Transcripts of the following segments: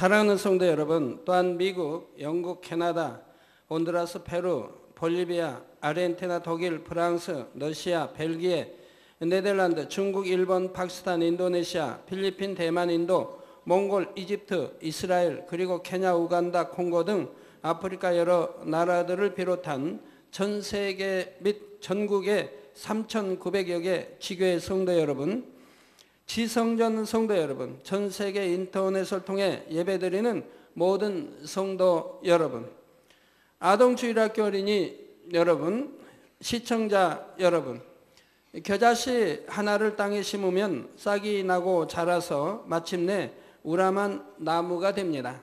사랑하는 성도 여러분, 또한 미국, 영국, 캐나다, 온두라스, 페루, 볼리비아, 아르헨티나, 독일, 프랑스, 러시아, 벨기에, 네덜란드, 중국, 일본, 파키스탄, 인도네시아, 필리핀, 대만, 인도, 몽골, 이집트, 이스라엘, 그리고 케냐, 우간다, 콩고 등 아프리카 여러 나라들을 비롯한 전 세계 및 전국의 3,900여 개 지교회 성도 여러분, 지성전 성도 여러분, 전 세계 인터넷을 통해 예배드리는 모든 성도 여러분, 아동주일학교 어린이 여러분, 시청자 여러분, 겨자씨 하나를 땅에 심으면 싹이 나고 자라서 마침내 우람한 나무가 됩니다.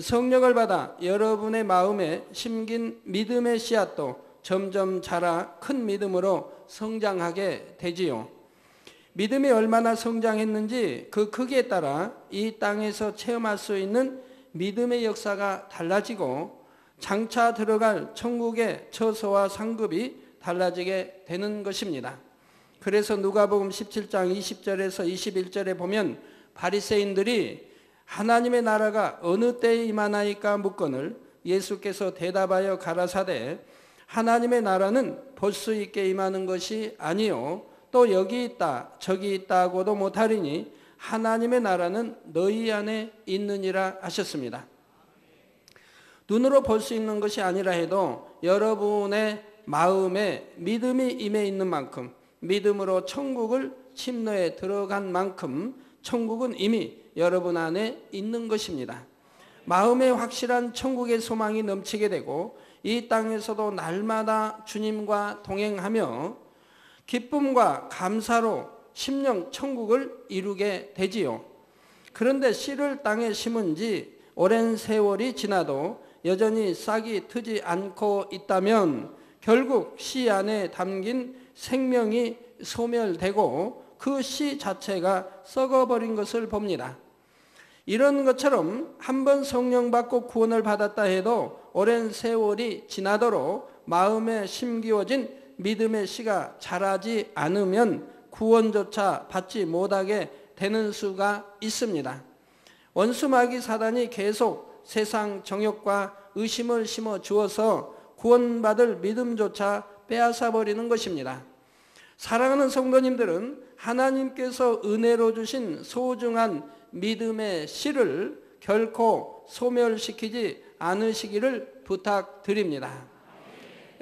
성령을 받아 여러분의 마음에 심긴 믿음의 씨앗도 점점 자라 큰 믿음으로 성장하게 되지요. 믿음이 얼마나 성장했는지 그 크기에 따라 이 땅에서 체험할 수 있는 믿음의 역사가 달라지고 장차 들어갈 천국의 처소와 상급이 달라지게 되는 것입니다. 그래서 누가복음 17장 20절에서 21절에 보면 바리새인들이 하나님의 나라가 어느 때에 임하나이까 묻거늘 예수께서 대답하여 가라사대 하나님의 나라는 볼 수 있게 임하는 것이 아니요 또 여기 있다 저기 있다 하고도 못하리니 하나님의 나라는 너희 안에 있느니라 하셨습니다. 눈으로 볼 수 있는 것이 아니라 해도 여러분의 마음에 믿음이 임해 있는 만큼, 믿음으로 천국을 침노에 들어간 만큼 천국은 이미 여러분 안에 있는 것입니다. 마음에 확실한 천국의 소망이 넘치게 되고 이 땅에서도 날마다 주님과 동행하며 기쁨과 감사로 심령 천국을 이루게 되지요. 그런데 씨를 땅에 심은 지 오랜 세월이 지나도 여전히 싹이 트지 않고 있다면 결국 씨 안에 담긴 생명이 소멸되고 그 씨 자체가 썩어버린 것을 봅니다. 이런 것처럼 한번 성령 받고 구원을 받았다 해도 오랜 세월이 지나도록 마음에 심기워진 믿음의 씨가 자라지 않으면 구원조차 받지 못하게 되는 수가 있습니다. 원수 마귀 사단이 계속 세상 정욕과 의심을 심어 주어서 구원받을 믿음조차 빼앗아 버리는 것입니다. 사랑하는 성도님들은 하나님께서 은혜로 주신 소중한 믿음의 씨를 결코 소멸시키지 않으시기를 부탁드립니다.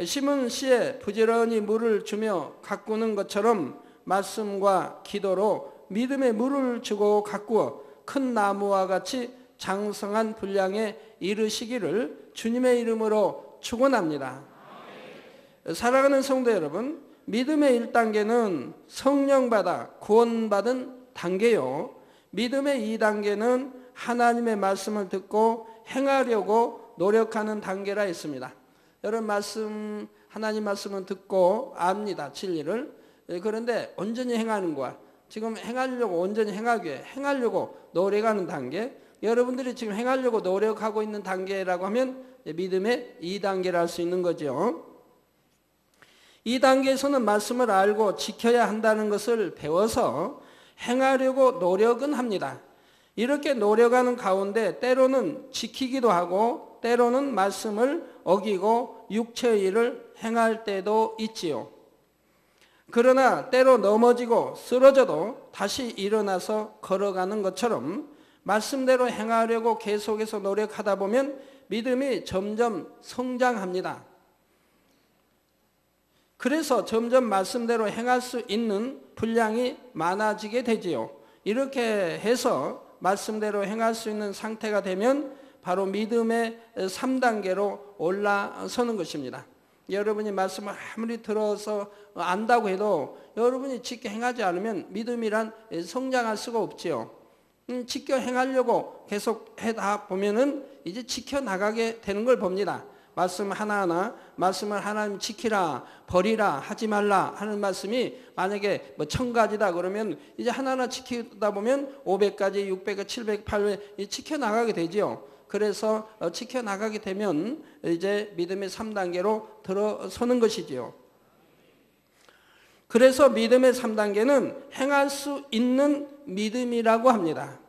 심은 씨에 부지런히 물을 주며 가꾸는 것처럼 말씀과 기도로 믿음의 물을 주고 가꾸어 큰 나무와 같이 장성한 분량에 이르시기를 주님의 이름으로 축원합니다. 사랑하는 성도 여러분, 믿음의 1단계는 성령 받아 구원받은 단계요, 믿음의 2단계는 하나님의 말씀을 듣고 행하려고 노력하는 단계라 했습니다. 여러분 하나님 말씀은 듣고 압니다, 진리를. 그런데 온전히 행하는 거야. 지금 행하려고 온전히 행하려고 노력하는 단계. 여러분들이 지금 행하려고 노력하고 있는 단계라고 하면 믿음의 2단계를 할 수 있는 거죠. 2단계에서는 말씀을 알고 지켜야 한다는 것을 배워서 행하려고 노력은 합니다. 이렇게 노력하는 가운데 때로는 지키기도 하고 때로는 말씀을 어기고 육체의 일을 행할 때도 있지요. 그러나 때로 넘어지고 쓰러져도 다시 일어나서 걸어가는 것처럼 말씀대로 행하려고 계속해서 노력하다 보면 믿음이 점점 성장합니다. 그래서 점점 말씀대로 행할 수 있는 분량이 많아지게 되지요. 이렇게 해서 말씀대로 행할 수 있는 상태가 되면 바로 믿음의 3단계로 올라서는 것입니다. 여러분이 말씀을 아무리 들어서 안다고 해도 여러분이 지켜 행하지 않으면 믿음이란 성장할 수가 없지요. 지켜 행하려고 계속 하다 보면은 이제 지켜 나가게 되는 걸 봅니다. 말씀 하나하나, 말씀을 하나님 지키라, 버리라, 하지 말라 하는 말씀이 만약에 1000가지다 그러면 이제 하나하나 지키다 보면 500가지, 600가지, 700, 800 지켜 나가게 되지요. 그래서 지켜 나가게 되면 이제 믿음의 3단계로 들어서는 것이지요. 그래서 믿음의 3단계는 행할 수 있는 믿음이라고 합니다.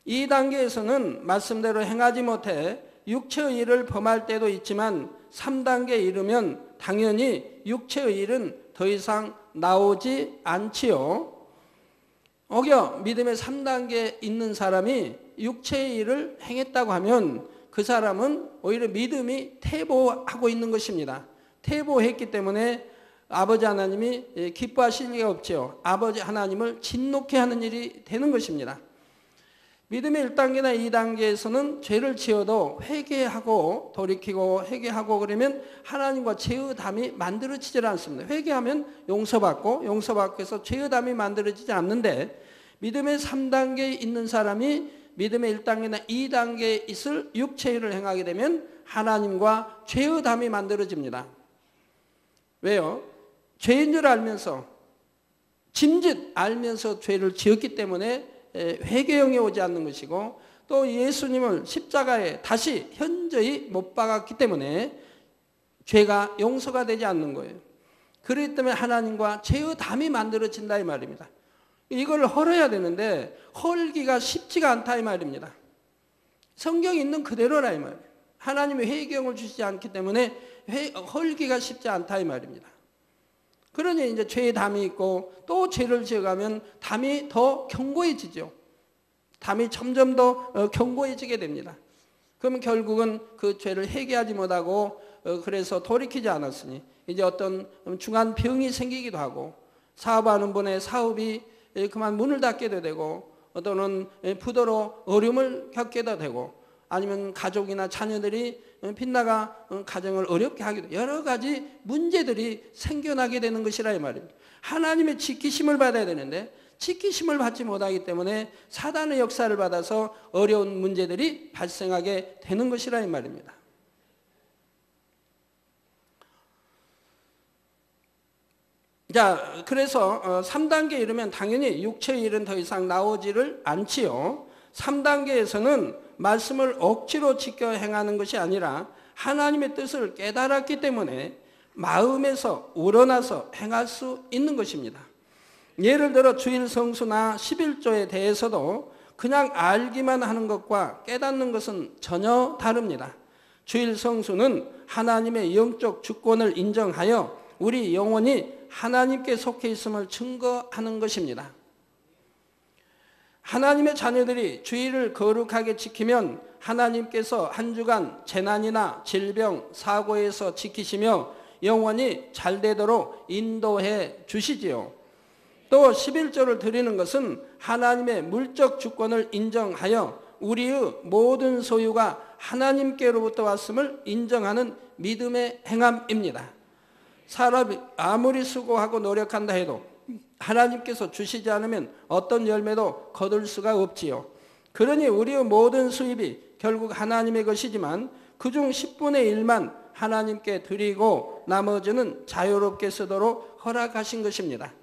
2단계에서는 말씀대로 행하지 못해 육체의 일을 범할 때도 있지만 3단계에 이르면 당연히 육체의 일은 더 이상 나오지 않지요. 오히려 믿음의 3단계에 있는 사람이 육체의 일을 행했다고 하면 그 사람은 오히려 믿음이 퇴보하고 있는 것입니다. 퇴보했기 때문에 아버지 하나님이 기뻐하실 리가 없지요. 아버지 하나님을 진노케 하는 일이 되는 것입니다. 믿음의 1단계나 2단계에서는 죄를 지어도 회개하고 돌이키고 회개하고 그러면 하나님과 죄의 담이 만들어지질 않습니다. 회개하면 용서받고 용서받고 해서 죄의 담이 만들어지지 않는데 믿음의 3단계에 있는 사람이 믿음의 1단계나 2단계에 있을 육체일을 행하게 되면 하나님과 죄의 담이 만들어집니다. 왜요? 죄인 줄 알면서 짐짓 알면서 죄를 지었기 때문에 회개형이 오지 않는 것이고 또 예수님을 십자가에 다시 현저히 못 박았기 때문에 죄가 용서가 되지 않는 거예요. 그렇기 때문에 하나님과 죄의 담이 만들어진다 이 말입니다. 이걸 헐어야 되는데 헐기가 쉽지가 않다 이 말입니다. 성경에 있는 그대로라 이 말이에요. 하나님의 회개형을 주시지 않기 때문에 헐기가 쉽지 않다 이 말입니다. 그러니 이제 죄의 담이 있고 또 죄를 지어가면 담이 더 견고해지죠. 담이 점점 더 견고해지게 됩니다. 그러면 결국은 그 죄를 회개하지 못하고 그래서 돌이키지 않았으니 이제 어떤 중한 병이 생기기도 하고 사업하는 분의 사업이 그만 문을 닫게도 되고 또는 부도로 어려움을 겪게도 되고 아니면 가족이나 자녀들이 빗나가 가정을 어렵게 하기도 여러 가지 문제들이 생겨나게 되는 것이라 이 말입니다. 하나님의 지키심을 받아야 되는데 지키심을 받지 못하기 때문에 사단의 역사를 받아서 어려운 문제들이 발생하게 되는 것이라 이 말입니다. 자, 그래서 3단계에 이르면 당연히 육체의 일은 더 이상 나오지를 않지요. 3단계에서는 말씀을 억지로 지켜 행하는 것이 아니라 하나님의 뜻을 깨달았기 때문에 마음에서 우러나서 행할 수 있는 것입니다. 예를 들어 주일 성수나 11조에 대해서도 그냥 알기만 하는 것과 깨닫는 것은 전혀 다릅니다. 주일 성수는 하나님의 영적 주권을 인정하여 우리 영혼이 하나님께 속해 있음을 증거하는 것입니다. 하나님의 자녀들이 주일을 거룩하게 지키면 하나님께서 한 주간 재난이나 질병, 사고에서 지키시며 영원히 잘 되도록 인도해 주시지요. 또 11조를 드리는 것은 하나님의 물적 주권을 인정하여 우리의 모든 소유가 하나님께로부터 왔음을 인정하는 믿음의 행함입니다. 사람이 아무리 수고하고 노력한다 해도 하나님께서 주시지 않으면 어떤 열매도 거둘 수가 없지요. 그러니 우리의 모든 수입이 결국 하나님의 것이지만 그중 10분의 1만 하나님께 드리고 나머지는 자유롭게 쓰도록 허락하신 것입니다.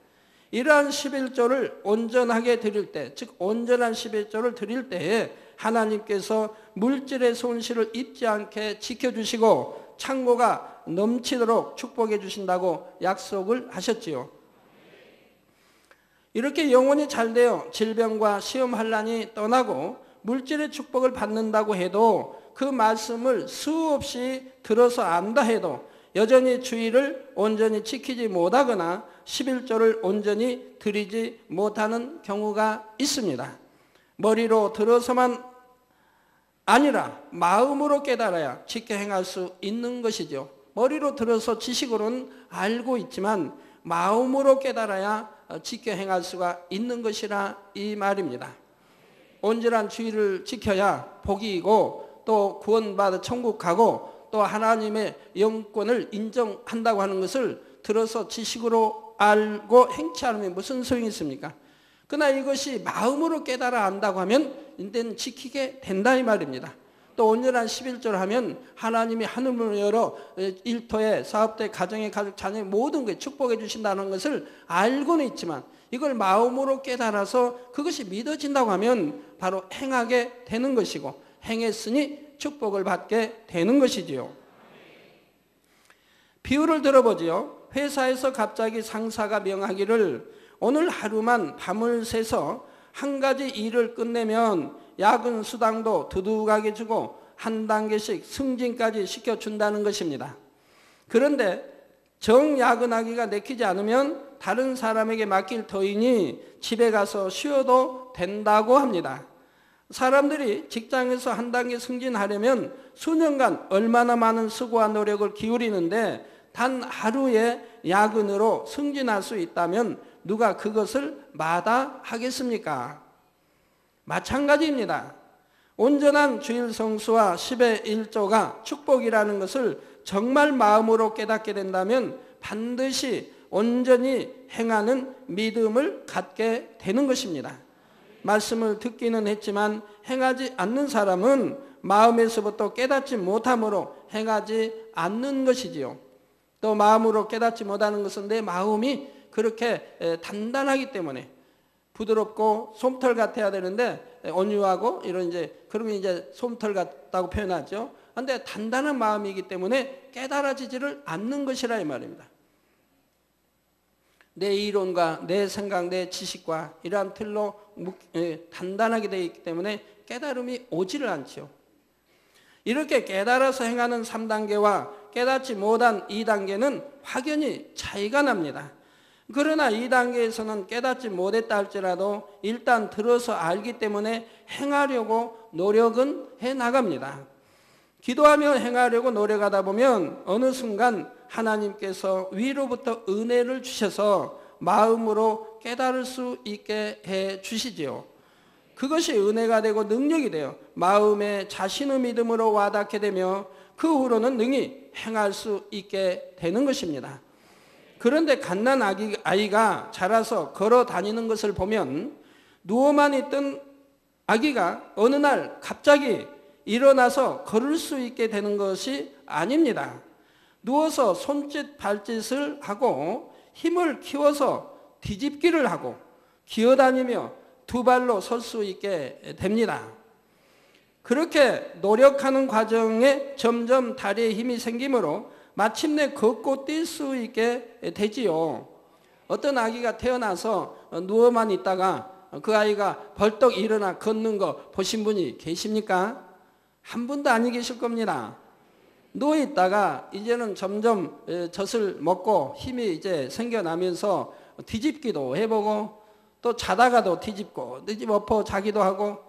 이러한 11조를 온전하게 드릴 때, 즉 온전한 11조를 드릴 때에 하나님께서 물질의 손실을 입지 않게 지켜주시고 창고가 넘치도록 축복해 주신다고 약속을 하셨지요. 이렇게 영혼이 잘되어 질병과 시험 환난이 떠나고 물질의 축복을 받는다고 해도 그 말씀을 수없이 들어서 안다 해도 여전히 주일을 온전히 지키지 못하거나 11조를 온전히 드리지 못하는 경우가 있습니다. 머리로 들어서만 아니라 마음으로 깨달아야 지켜 행할 수 있는 것이죠. 머리로 들어서 지식으로는 알고 있지만 마음으로 깨달아야 지켜 행할 수가 있는 것이라 이 말입니다. 온전한 주의를 지켜야 복이고 또 구원받아 천국 가고 또 하나님의 영권을 인정한다고 하는 것을 들어서 지식으로 알고 행치 않으면 무슨 소용이 있습니까? 그러나 이것이 마음으로 깨달아 안다고 하면 이제는 지키게 된다 이 말입니다. 또 온전한 11조를 하면 하나님이 하늘문을 열어 일터에 사업대 가정에 가족 자녀의 모든 것에 축복해 주신다는 것을 알고는 있지만 이걸 마음으로 깨달아서 그것이 믿어진다고 하면 바로 행하게 되는 것이고 행했으니 축복을 받게 되는 것이지요. 비유를 들어보지요. 회사에서 갑자기 상사가 명하기를 오늘 하루만 밤을 새서 한 가지 일을 끝내면 야근 수당도 두둑하게 주고 한 단계씩 승진까지 시켜준다는 것입니다. 그런데 정야근하기가 내키지 않으면 다른 사람에게 맡길 터이니 집에 가서 쉬어도 된다고 합니다. 사람들이 직장에서 한 단계 승진하려면 수년간 얼마나 많은 수고와 노력을 기울이는데 단 하루의 야근으로 승진할 수 있다면 누가 그것을 마다하겠습니까? 마찬가지입니다. 온전한 주일 성수와 10의 1조가 축복이라는 것을 정말 마음으로 깨닫게 된다면 반드시 온전히 행하는 믿음을 갖게 되는 것입니다. 말씀을 듣기는 했지만 행하지 않는 사람은 마음에서부터 깨닫지 못함으로 행하지 않는 것이지요. 또 마음으로 깨닫지 못하는 것은 내 마음이 그렇게 단단하기 때문에 부드럽고 솜털 같아야 되는데 온유하고 이런 그러면 이제 솜털 같다고 표현하죠. 그런데 단단한 마음이기 때문에 깨달아지지를 않는 것이라 이 말입니다. 내 이론과 내 생각, 내 지식과 이러한 틀로 단단하게 되어 있기 때문에 깨달음이 오지를 않죠. 이렇게 깨달아서 행하는 3단계와 깨닫지 못한 2단계는 확연히 차이가 납니다. 그러나 2단계에서는 깨닫지 못했다 할지라도 일단 들어서 알기 때문에 행하려고 노력은 해나갑니다. 기도하며 행하려고 노력하다 보면 어느 순간 하나님께서 위로부터 은혜를 주셔서 마음으로 깨달을 수 있게 해 주시지요. 그것이 은혜가 되고 능력이 되어 마음에 자신의 믿음으로 와닿게 되며 그 후로는 능히 행할 수 있게 되는 것입니다. 그런데 갓난 아이가 자라서 걸어 다니는 것을 보면 누워만 있던 아기가 어느 날 갑자기 일어나서 걸을 수 있게 되는 것이 아닙니다. 누워서 손짓 발짓을 하고 힘을 키워서 뒤집기를 하고 기어다니며 두 발로 설 수 있게 됩니다. 그렇게 노력하는 과정에 점점 다리에 힘이 생기므로 마침내 걷고 뛸 수 있게 되지요. 어떤 아기가 태어나서 누워만 있다가 그 아이가 벌떡 일어나 걷는 거 보신 분이 계십니까? 한 분도 아니 계실 겁니다. 누워있다가 이제는 점점 젖을 먹고 힘이 이제 생겨나면서 뒤집기도 해보고 또 자다가도 뒤집고 뒤집어 자기도 하고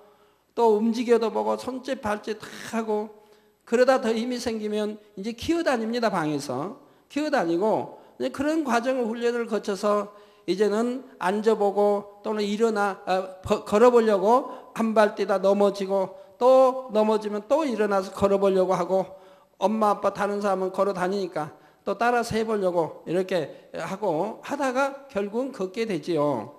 또 움직여도 보고 손짓 발짓 다 하고 그러다 더 힘이 생기면 이제 기어다닙니다. 방에서 기어다니고 그런 과정을 훈련을 거쳐서 이제는 앉아보고 또는 일어나 걸어보려고 한 발 뛰다 넘어지고 또 넘어지면 또 일어나서 걸어보려고 하고 엄마 아빠 다른 사람은 걸어 다니니까 또 따라서 해보려고 이렇게 하고 하다가 결국은 걷게 되지요.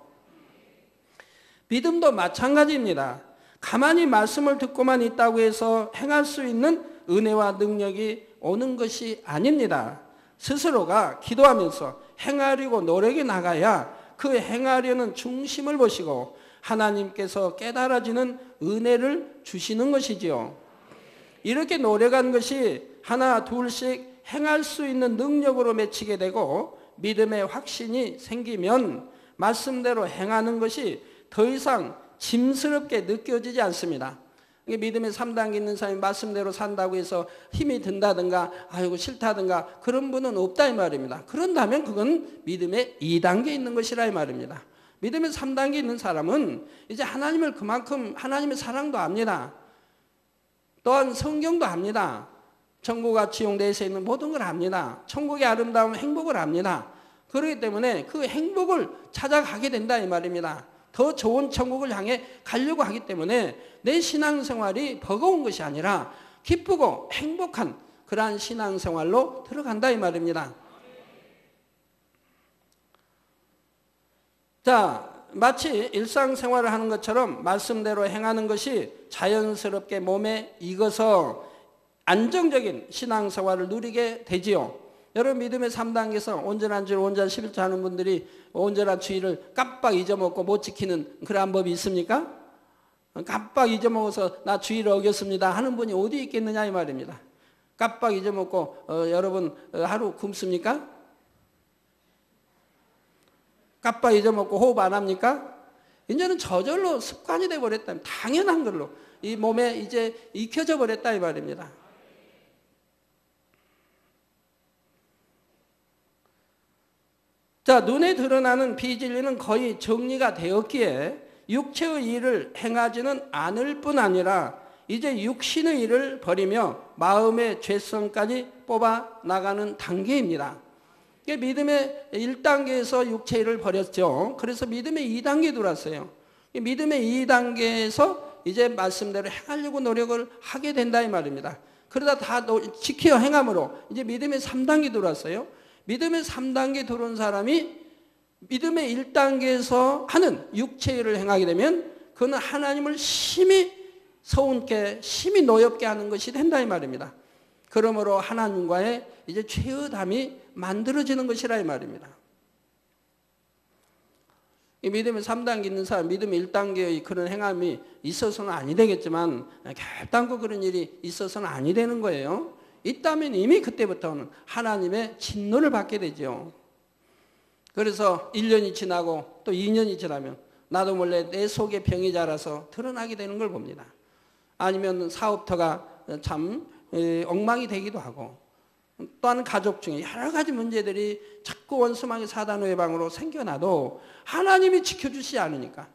믿음도 마찬가지입니다. 가만히 말씀을 듣고만 있다고 해서 행할 수 있는 은혜와 능력이 오는 것이 아닙니다. 스스로가 기도하면서 행하려고 노력이 나가야 그 행하려는 중심을 보시고 하나님께서 깨달아지는 은혜를 주시는 것이지요. 이렇게 노력한 것이 하나 둘씩 행할 수 있는 능력으로 맺히게 되고 믿음의 확신이 생기면 말씀대로 행하는 것이 더 이상 짐스럽게 느껴지지 않습니다. 믿음의 3단계 있는 사람이 말씀대로 산다고 해서 힘이 든다든가 아이고 싫다든가 그런 분은 없다 이 말입니다. 그런다면 그건 믿음의 2단계 있는 것이라 이 말입니다. 믿음의 3단계 있는 사람은 이제 하나님을 그만큼 하나님의 사랑도 압니다. 또한 성경도 압니다. 천국과 지옥 내세에 있는 모든 걸 압니다. 천국의 아름다운 행복을 압니다. 그렇기 때문에 그 행복을 찾아가게 된다 이 말입니다. 더 좋은 천국을 향해 가려고 하기 때문에 내 신앙생활이 버거운 것이 아니라 기쁘고 행복한 그러한 신앙생활로 들어간다 이 말입니다. 자, 마치 일상생활을 하는 것처럼 말씀대로 행하는 것이 자연스럽게 몸에 익어서 안정적인 신앙생활을 누리게 되지요. 여러분 믿음의 3단계에서 온전한 주일, 온전한 11조 하는 분들이 온전한 주일을 깜빡 잊어먹고 못 지키는 그러한 법이 있습니까? 깜빡 잊어먹어서 나 주일을 어겼습니다 하는 분이 어디 있겠느냐 이 말입니다. 깜빡 잊어먹고 여러분 하루 굶습니까? 깜빡 잊어먹고 호흡 안 합니까? 이제는 저절로 습관이 돼버렸다. 당연한 걸로 이 몸에 이제 익혀져 버렸다 이 말입니다. 자, 눈에 드러나는 비진리는 거의 정리가 되었기에 육체의 일을 행하지는 않을 뿐 아니라 이제 육신의 일을 버리며 마음의 죄성까지 뽑아 나가는 단계입니다. 믿음의 1단계에서 육체 일을 버렸죠. 그래서 믿음의 2단계 들어왔어요. 믿음의 2단계에서 이제 말씀대로 행하려고 노력을 하게 된다 이 말입니다. 그러다 다 지켜 행함으로 이제 믿음의 3단계 들어왔어요. 믿음의 3단계 들어온 사람이 믿음의 1단계에서 하는 육체 일을 행하게 되면 그는 하나님을 심히 서운케 심히 노엽게 하는 것이 된다 이 말입니다. 그러므로 하나님과의 이제 최의담이 만들어지는 것이라 이 말입니다. 이 믿음의 3단계 있는 사람, 믿음의 1단계의 그런 행함이 있어서는 아니 되겠지만 결단코 그런 일이 있어서는 아니 되는 거예요. 있다면 이미 그때부터는 하나님의 진노를 받게 되죠. 그래서 1년이 지나고 또 2년이 지나면 나도 몰래 내 속에 병이 자라서 드러나게 되는 걸 봅니다. 아니면 사업터가 참 엉망이 되기도 하고 또한 가족 중에 여러 가지 문제들이 자꾸 원수망의 사단 외방으로 생겨나도 하나님이 지켜주시지 않으니까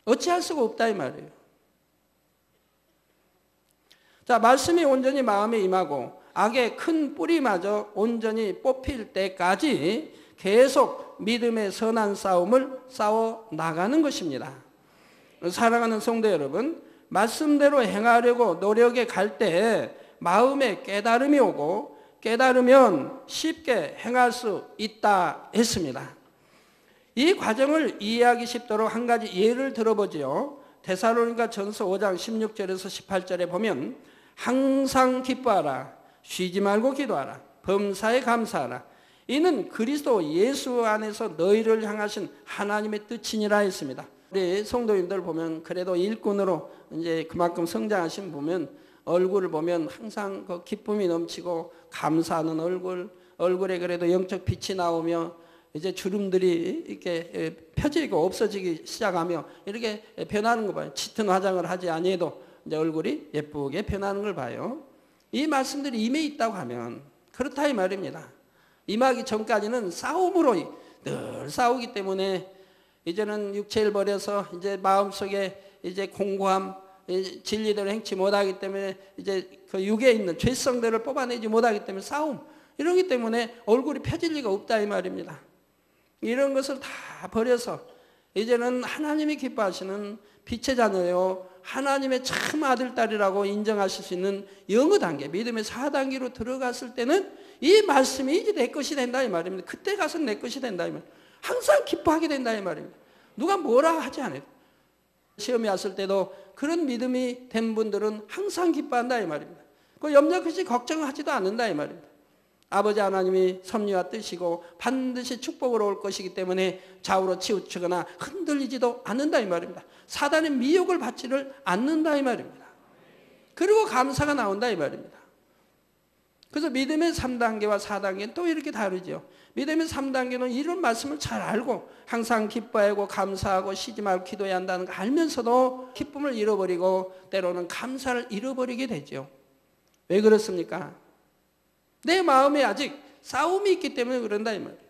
어찌할 수가 없다 이 말이에요. 자, 말씀이 온전히 마음에 임하고 악의 큰 뿌리마저 온전히 뽑힐 때까지 계속 믿음의 선한 싸움을 싸워 나가는 것입니다. 사랑하는 성도 여러분, 말씀대로 행하려고 노력에 갈 때 마음에 깨달음이 오고 깨달으면 쉽게 행할 수 있다 했습니다. 이 과정을 이해하기 쉽도록 한 가지 예를 들어보지요. 데살로니가 전서 5장 16절에서 18절에 보면 항상 기뻐하라, 쉬지 말고 기도하라, 범사에 감사하라. 이는 그리스도 예수 안에서 너희를 향하신 하나님의 뜻이니라 했습니다. 우리 성도님들 보면 그래도 일꾼으로 이제 그만큼 성장하신 보면 얼굴을 보면 항상 그 기쁨이 넘치고 감사하는 얼굴에 그래도 영적 빛이 나오며 이제 주름들이 이렇게 펴지고 없어지기 시작하며 이렇게 변하는 거 봐요. 짙은 화장을 하지 아니해도 이제 얼굴이 예쁘게 변하는 걸 봐요. 이 말씀들이 임해 있다고 하면 그렇다 이 말입니다. 임하기 전까지는 싸움으로 늘 싸우기 때문에 이제는 육체를 버려서 이제 마음속에 이제 공고함, 진리대로 행치 못하기 때문에 이제 그 육에 있는 죄성들을 뽑아내지 못하기 때문에 싸움, 이러기 때문에 얼굴이 펴질 리가 없다 이 말입니다. 이런 것을 다 버려서 이제는 하나님이 기뻐하시는 빛의 자녀요, 하나님의 참 아들, 딸이라고 인정하실 수 있는 영의 단계, 믿음의 4단계로 들어갔을 때는 이 말씀이 이제 내 것이 된다 이 말입니다. 그때 가서 내 것이 된다 이 말입니다. 항상 기뻐하게 된다 이 말입니다. 누가 뭐라 하지 않아요. 시험이 왔을 때도 그런 믿음이 된 분들은 항상 기뻐한다 이 말입니다. 그 염려하지 걱정하지도 않는다 이 말입니다. 아버지 하나님이 섭리와 뜻이고 반드시 축복으로 올 것이기 때문에 좌우로 치우치거나 흔들리지도 않는다 이 말입니다. 사단의 미혹을 받지를 않는다 이 말입니다. 그리고 감사가 나온다 이 말입니다. 그래서 믿음의 3단계와 4단계는 또 이렇게 다르죠. 믿음의 3단계는 이런 말씀을 잘 알고 항상 기뻐하고 감사하고 쉬지 말고 기도해야 한다는 거 알면서도 기쁨을 잃어버리고 때로는 감사를 잃어버리게 되죠. 왜 그렇습니까? 내 마음에 아직 싸움이 있기 때문에 그런다 이 말이에요.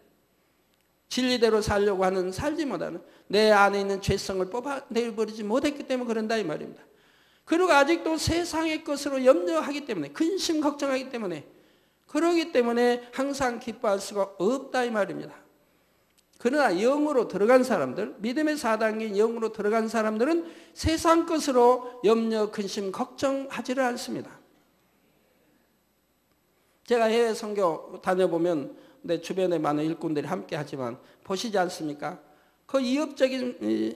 진리대로 살려고 하는 살지 못하는 내 안에 있는 죄성을 뽑아내버리지 못했기 때문에 그런다 이 말입니다. 그리고 아직도 세상의 것으로 염려하기 때문에 근심 걱정하기 때문에 그러기 때문에 항상 기뻐할 수가 없다 이 말입니다. 그러나 영으로 들어간 사람들, 믿음의 4단계인 영으로 들어간 사람들은 세상 것으로 염려, 근심, 걱정하지를 않습니다. 제가 해외 선교 다녀보면 내 주변에 많은 일꾼들이 함께 하지만 보시지 않습니까? 그 이협적인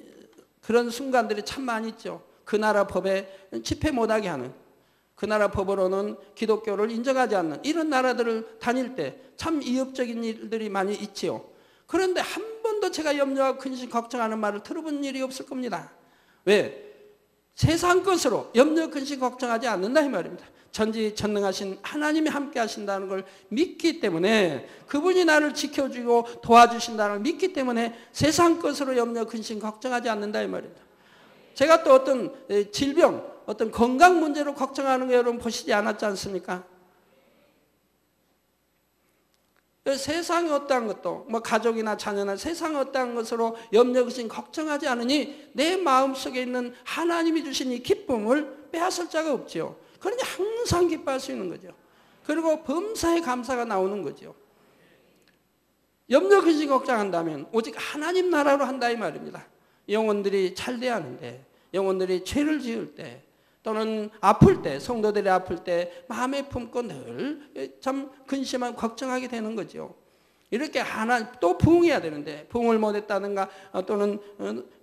그런 순간들이 참 많이 있죠. 그 나라 법에 집회 못하게 하는, 그 나라 법으로는 기독교를 인정하지 않는 이런 나라들을 다닐 때 참 이협적인 일들이 많이 있지요. 그런데 한 번도 제가 염려하고 근심 걱정하는 말을 들어본 일이 없을 겁니다. 왜? 세상 것으로 염려 근심 걱정하지 않는다 이 말입니다. 전지전능하신 하나님이 함께 하신다는 걸 믿기 때문에, 그분이 나를 지켜주고 도와주신다는 걸 믿기 때문에 세상 것으로 염려 근심 걱정하지 않는다 이 말입니다. 제가 또 어떤 질병, 어떤 건강 문제로 걱정하는 거 여러분 보시지 않았지 않습니까? 세상이 어떠한 것도, 뭐 가족이나 자녀나 세상이 어떠한 것으로 염려 근심 걱정하지 않으니 내 마음속에 있는 하나님이 주신 이 기쁨을 빼앗을 자가 없지요. 그러니 항상 기뻐할 수 있는 거죠. 그리고 범사에 감사가 나오는 거죠. 염려 근심 걱정한다면 오직 하나님 나라로 한다 이 말입니다. 영혼들이 잘 돼야 하는데, 영혼들이 죄를 지을 때 또는 아플 때, 성도들이 아플 때 마음에 품고 늘 참 근심하고 걱정하게 되는 거죠. 이렇게 또 부흥해야 되는데 부흥을 못했다든가 또는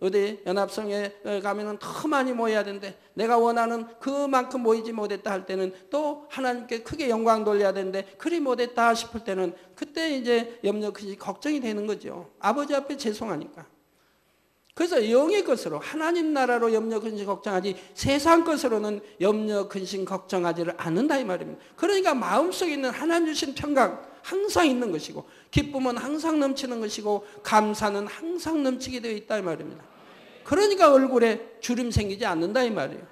어디 연합성에 가면은 더 많이 모여야 되는데 내가 원하는 그만큼 모이지 못했다 할 때는 또 하나님께 크게 영광 돌려야 되는데 그리 못했다 싶을 때는 그때 이제 염려 근심 걱정이 되는 거죠. 아버지 앞에 죄송하니까. 그래서 영의 것으로 하나님 나라로 염려 근심 걱정하지 세상 것으로는 염려 근심 걱정하지를 않는다 이 말입니다. 그러니까 마음속에 있는 하나님 주신 평강 항상 있는 것이고, 기쁨은 항상 넘치는 것이고, 감사는 항상 넘치게 되어 있다 이 말입니다. 그러니까 얼굴에 주름 생기지 않는다 이 말이에요.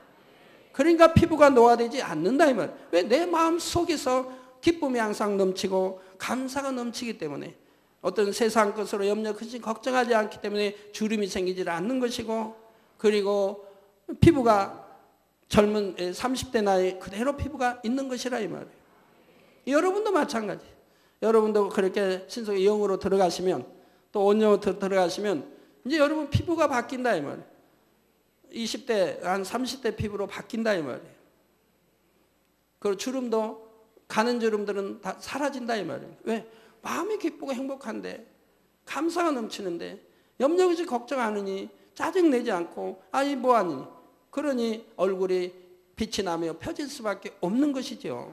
그러니까 피부가 노화되지 않는다 이 말이에요. 왜? 내 마음 속에서 기쁨이 항상 넘치고 감사가 넘치기 때문에, 어떤 세상 것으로 염려 근심 걱정하지 않기 때문에 주름이 생기지 않는 것이고, 그리고 피부가 젊은 30대 나이 그대로 피부가 있는 것이라 이 말이에요. 여러분도 마찬가지. 여러분도 그렇게 신속의 영으로 들어가시면, 또 온영으로 들어가시면 이제 여러분 피부가 바뀐다 이 말이에요. 20대 한 30대 피부로 바뀐다 이 말이에요. 그리고 주름도, 가는 주름들은 다 사라진다 이 말이에요. 왜? 마음이 기쁘고 행복한데, 감사가 넘치는데 염려 근심 걱정 안 하니, 짜증내지 않고 아니 뭐하니, 그러니 얼굴이 빛이 나며 펴질 수밖에 없는 것이죠.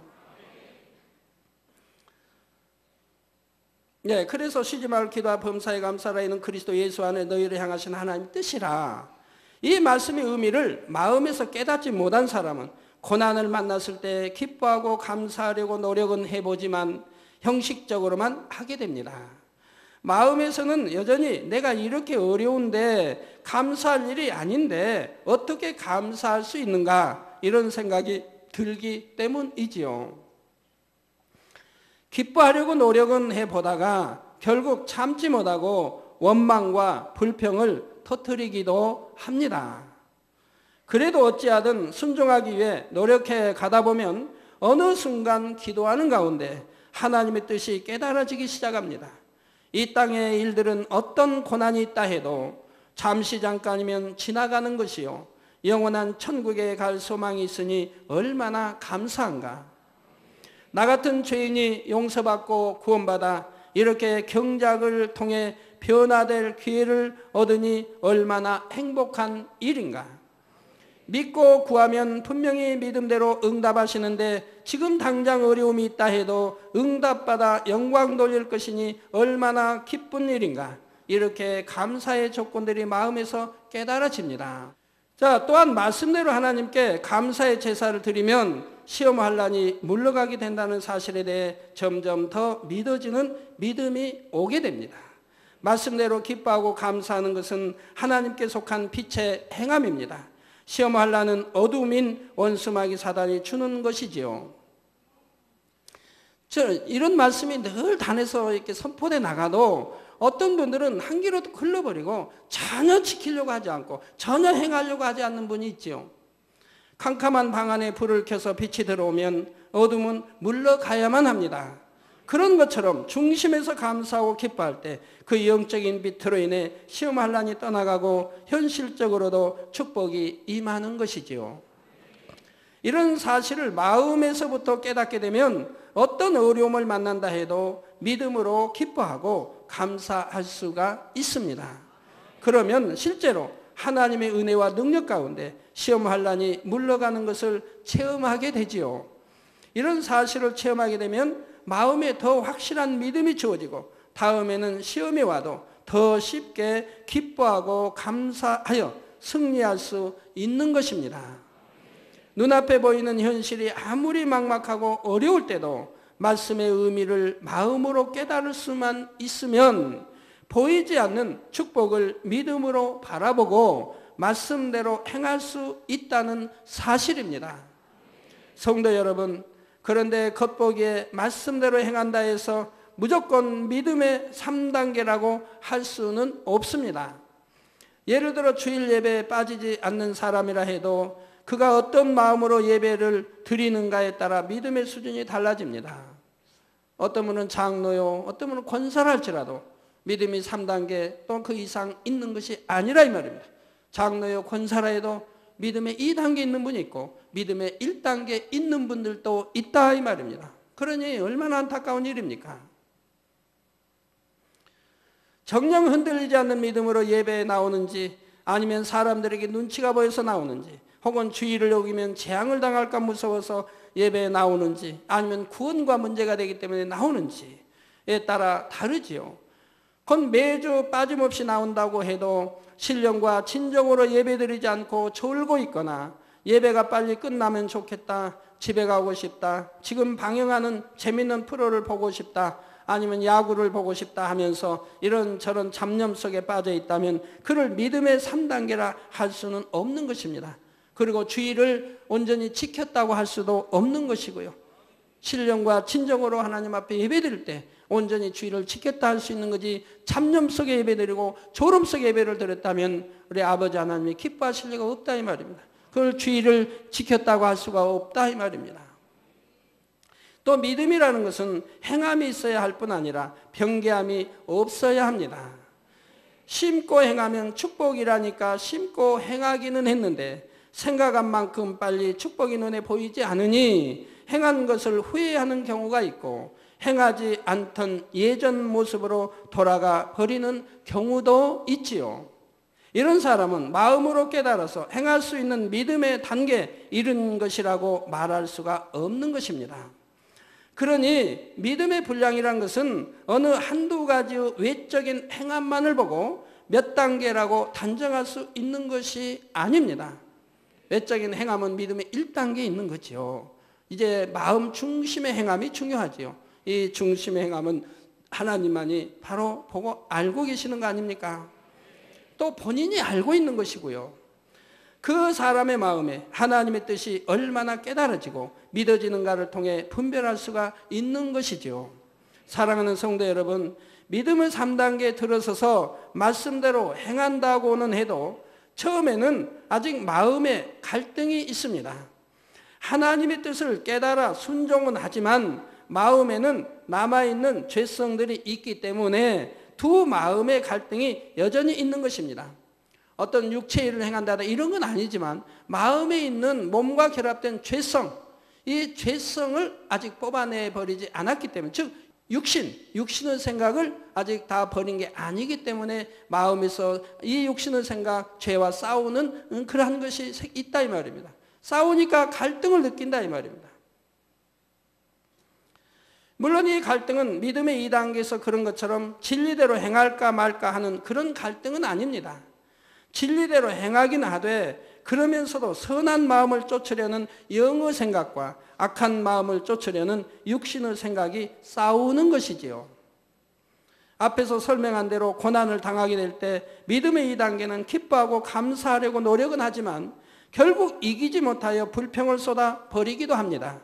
네, 그래서 쉬지 말고 기도하 범사에 감사라. 이는 그리스도 예수 안에 너희를 향하신 하나님 뜻이라. 이 말씀의 의미를 마음에서 깨닫지 못한 사람은 고난을 만났을 때 기뻐하고 감사하려고 노력은 해보지만 형식적으로만 하게 됩니다. 마음에서는 여전히 내가 이렇게 어려운데 감사할 일이 아닌데 어떻게 감사할 수 있는가, 이런 생각이 들기 때문이지요. 기뻐하려고 노력은 해보다가 결국 참지 못하고 원망과 불평을 터뜨리기도 합니다. 그래도 어찌하든 순종하기 위해 노력해 가다 보면 어느 순간 기도하는 가운데 하나님의 뜻이 깨달아지기 시작합니다. 이 땅의 일들은 어떤 고난이 있다 해도 잠시 잠깐이면 지나가는 것이요, 영원한 천국에 갈 소망이 있으니 얼마나 감사한가. 나 같은 죄인이 용서받고 구원받아 이렇게 경작을 통해 변화될 기회를 얻으니 얼마나 행복한 일인가. 믿고 구하면 분명히 믿음대로 응답하시는데 지금 당장 어려움이 있다 해도 응답받아 영광 돌릴 것이니 얼마나 기쁜 일인가. 이렇게 감사의 조건들이 마음에서 깨달아집니다. 자, 또한 말씀대로 하나님께 감사의 제사를 드리면 시험 환난이 물러가게 된다는 사실에 대해 점점 더 믿어지는 믿음이 오게 됩니다. 말씀대로 기뻐하고 감사하는 것은 하나님께 속한 빛의 행함입니다. 시험 환난은 어둠인 원수마귀 사단이 주는 것이지요. 이런 말씀이 늘 단에서 이렇게 선포돼 나가도 어떤 분들은 한 길로 흘러버리고 전혀 지키려고 하지 않고 전혀 행하려고 하지 않는 분이 있지요. 캄캄한 방 안에 불을 켜서 빛이 들어오면 어둠은 물러가야만 합니다. 그런 것처럼 중심에서 감사하고 기뻐할 때 그 영적인 빛으로 인해 시험 환난이 떠나가고 현실적으로도 축복이 임하는 것이지요. 이런 사실을 마음에서부터 깨닫게 되면 어떤 어려움을 만난다 해도 믿음으로 기뻐하고 감사할 수가 있습니다. 그러면 실제로 하나님의 은혜와 능력 가운데 시험 환난이 물러가는 것을 체험하게 되지요. 이런 사실을 체험하게 되면 마음에 더 확실한 믿음이 주어지고 다음에는 시험이 와도 더 쉽게 기뻐하고 감사하여 승리할 수 있는 것입니다. 눈앞에 보이는 현실이 아무리 막막하고 어려울 때도 말씀의 의미를 마음으로 깨달을 수만 있으면 보이지 않는 축복을 믿음으로 바라보고 말씀대로 행할 수 있다는 사실입니다. 성도 여러분, 그런데 겉보기에 말씀대로 행한다 해서 무조건 믿음의 3단계라고 할 수는 없습니다. 예를 들어 주일 예배에 빠지지 않는 사람이라 해도 그가 어떤 마음으로 예배를 드리는가에 따라 믿음의 수준이 달라집니다. 어떤 분은 장로요, 어떤 분은 권사랄지라도 믿음이 3단계 또 그 이상 있는 것이 아니라 이 말입니다. 장로요, 권사라 해도 믿음의 2단계 있는 분이 있고 믿음의 1단계 있는 분들도 있다 이 말입니다. 그러니 얼마나 안타까운 일입니까? 정녕 흔들리지 않는 믿음으로 예배에 나오는지, 아니면 사람들에게 눈치가 보여서 나오는지, 혹은 주의를 어기면 재앙을 당할까 무서워서 예배에 나오는지, 아니면 구원과 문제가 되기 때문에 나오는지에 따라 다르지요. 그건 매주 빠짐없이 나온다고 해도 신령과 진정으로 예배드리지 않고 졸고 있거나 예배가 빨리 끝나면 좋겠다, 집에 가고 싶다, 지금 방영하는 재밌는 프로를 보고 싶다, 아니면 야구를 보고 싶다 하면서 이런저런 잡념 속에 빠져 있다면 그를 믿음의 3단계라 할 수는 없는 것입니다. 그리고 주의를 온전히 지켰다고 할 수도 없는 것이고요. 신령과 진정으로 하나님 앞에 예배드릴 때 온전히 주의를 지켰다 할 수 있는 거지, 잡념 속에 예배드리고 졸음 속에 예배를 드렸다면 우리 아버지 하나님이 기뻐하실 리가 없다 이 말입니다. 그걸 주의를 지켰다고 할 수가 없다 이 말입니다. 또 믿음이라는 것은 행함이 있어야 할 뿐 아니라 변개함이 없어야 합니다. 심고 행하면 축복이라니까 심고 행하기는 했는데 생각한 만큼 빨리 축복이 눈에 보이지 않으니 행한 것을 후회하는 경우가 있고 행하지 않던 예전 모습으로 돌아가 버리는 경우도 있지요. 이런 사람은 마음으로 깨달아서 행할 수 있는 믿음의 단계에 이른 것이라고 말할 수가 없는 것입니다. 그러니 믿음의 분량이란 것은 어느 한두 가지의 외적인 행함만을 보고 몇 단계라고 단정할 수 있는 것이 아닙니다. 외적인 행함은 믿음의 1단계에 있는 거죠. 이제 마음 중심의 행함이 중요하지요. 이 중심의 행함은 하나님만이 바로 보고 알고 계시는 거 아닙니까? 또 본인이 알고 있는 것이고요. 그 사람의 마음에 하나님의 뜻이 얼마나 깨달아지고 믿어지는가를 통해 분별할 수가 있는 것이죠. 사랑하는 성도 여러분, 믿음의 3단계에 들어서서 말씀대로 행한다고는 해도 처음에는 아직 마음에 갈등이 있습니다. 하나님의 뜻을 깨달아 순종은 하지만 마음에는 남아있는 죄성들이 있기 때문에 두 마음의 갈등이 여전히 있는 것입니다. 어떤 육체 일을 행한다 이런 건 아니지만 마음에 있는 몸과 결합된 죄성, 이 죄성을 아직 뽑아내버리지 않았기 때문에, 즉 육신의 생각을 아직 다 버린 게 아니기 때문에 마음에서 이 육신의 생각, 죄와 싸우는 그러한 것이 있다 이 말입니다. 싸우니까 갈등을 느낀다 이 말입니다. 물론 이 갈등은 믿음의 2단계에서 그런 것처럼 진리대로 행할까 말까 하는 그런 갈등은 아닙니다. 진리대로 행하긴 하되 그러면서도 선한 마음을 쫓으려는 영의 생각과 악한 마음을 쫓으려는 육신의 생각이 싸우는 것이지요. 앞에서 설명한 대로 고난을 당하게 될 때 믿음의 2단계는 기뻐하고 감사하려고 노력은 하지만 결국 이기지 못하여 불평을 쏟아 버리기도 합니다.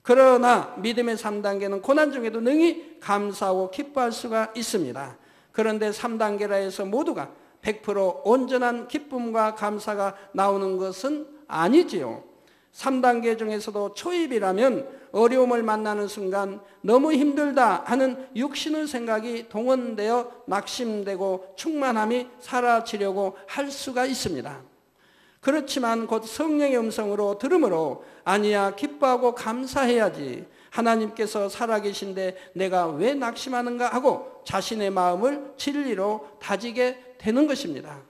그러나 믿음의 3단계는 고난 중에도 능히 감사하고 기뻐할 수가 있습니다. 그런데 3단계라 해서 모두가 100% 온전한 기쁨과 감사가 나오는 것은 아니지요. 3단계 중에서도 초입이라면 어려움을 만나는 순간 너무 힘들다 하는 육신의 생각이 동원되어 낙심되고 충만함이 사라지려고 할 수가 있습니다. 그렇지만 곧 성령의 음성으로 들음으로 아니야 기뻐하고 감사해야지, 하나님께서 살아계신데 내가 왜 낙심하는가 하고 자신의 마음을 진리로 다지게 되는 것입니다.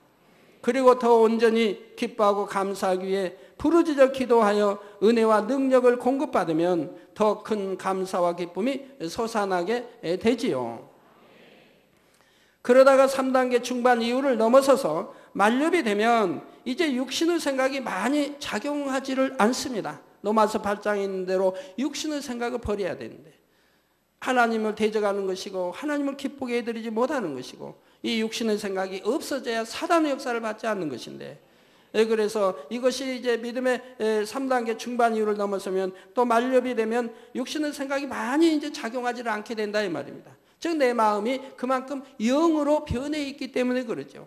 그리고 더 온전히 기뻐하고 감사하기 위해 부르짖어 기도하여 은혜와 능력을 공급받으면 더 큰 감사와 기쁨이 솟아나게 되지요. 그러다가 3단계 중반 이후를 넘어서서 만렵이 되면 이제 육신의 생각이 많이 작용하지를 않습니다. 로마서 8장에 있는 대로 육신의 생각을 버려야 되는데 하나님을 대적하는 것이고 하나님을 기쁘게 해드리지 못하는 것이고 이 육신의 생각이 없어져야 사단의 역사를 받지 않는 것인데 그래서 이것이 이제 믿음의 3단계 중반 이후를 넘어서면 또 만렵이 되면 육신의 생각이 많이 이제 작용하지 않게 된다 이 말입니다. 즉 내 마음이 그만큼 영으로 변해 있기 때문에 그러죠.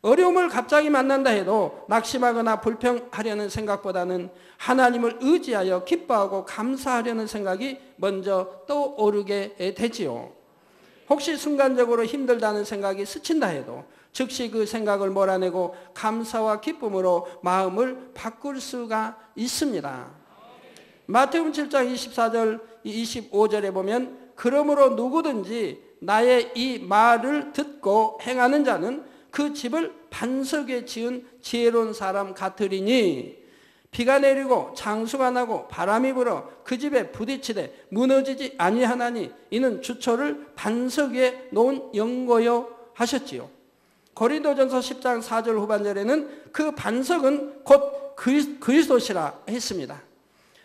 어려움을 갑자기 만난다 해도 낙심하거나 불평하려는 생각보다는 하나님을 의지하여 기뻐하고 감사하려는 생각이 먼저 떠오르게 되지요. 혹시 순간적으로 힘들다는 생각이 스친다 해도 즉시 그 생각을 몰아내고 감사와 기쁨으로 마음을 바꿀 수가 있습니다. 마태복음 7장 24절 25절에 보면 그러므로 누구든지 나의 이 말을 듣고 행하는 자는 그 집을 반석에 지은 지혜로운 사람 같으리니 비가 내리고 장수가 나고 바람이 불어 그 집에 부딪히되 무너지지 아니하나니 이는 주초를 반석 위에 놓은 연고요 하셨지요. 고린도전서 10장 4절 후반절에는 그 반석은 곧 그리스도시라 했습니다.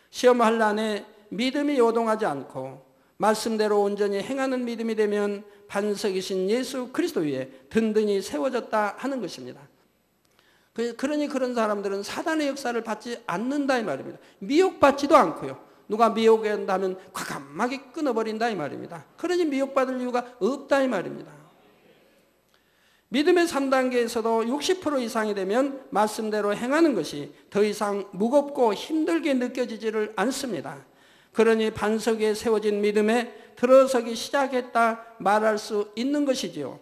시험할 난에 믿음이 요동하지 않고 말씀대로 온전히 행하는 믿음이 되면 반석이신 예수 그리스도 위에 든든히 세워졌다 하는 것입니다. 그러니 그런 사람들은 사단의 역사를 받지 않는다 이 말입니다. 미혹받지도 않고요. 누가 미혹한다면 과감하게 끊어버린다 이 말입니다. 그러니 미혹받을 이유가 없다 이 말입니다. 믿음의 3단계에서도 60% 이상이 되면 말씀대로 행하는 것이 더 이상 무겁고 힘들게 느껴지지를 않습니다. 그러니 반석 위에 세워진 믿음에 들어서기 시작했다 말할 수 있는 것이지요.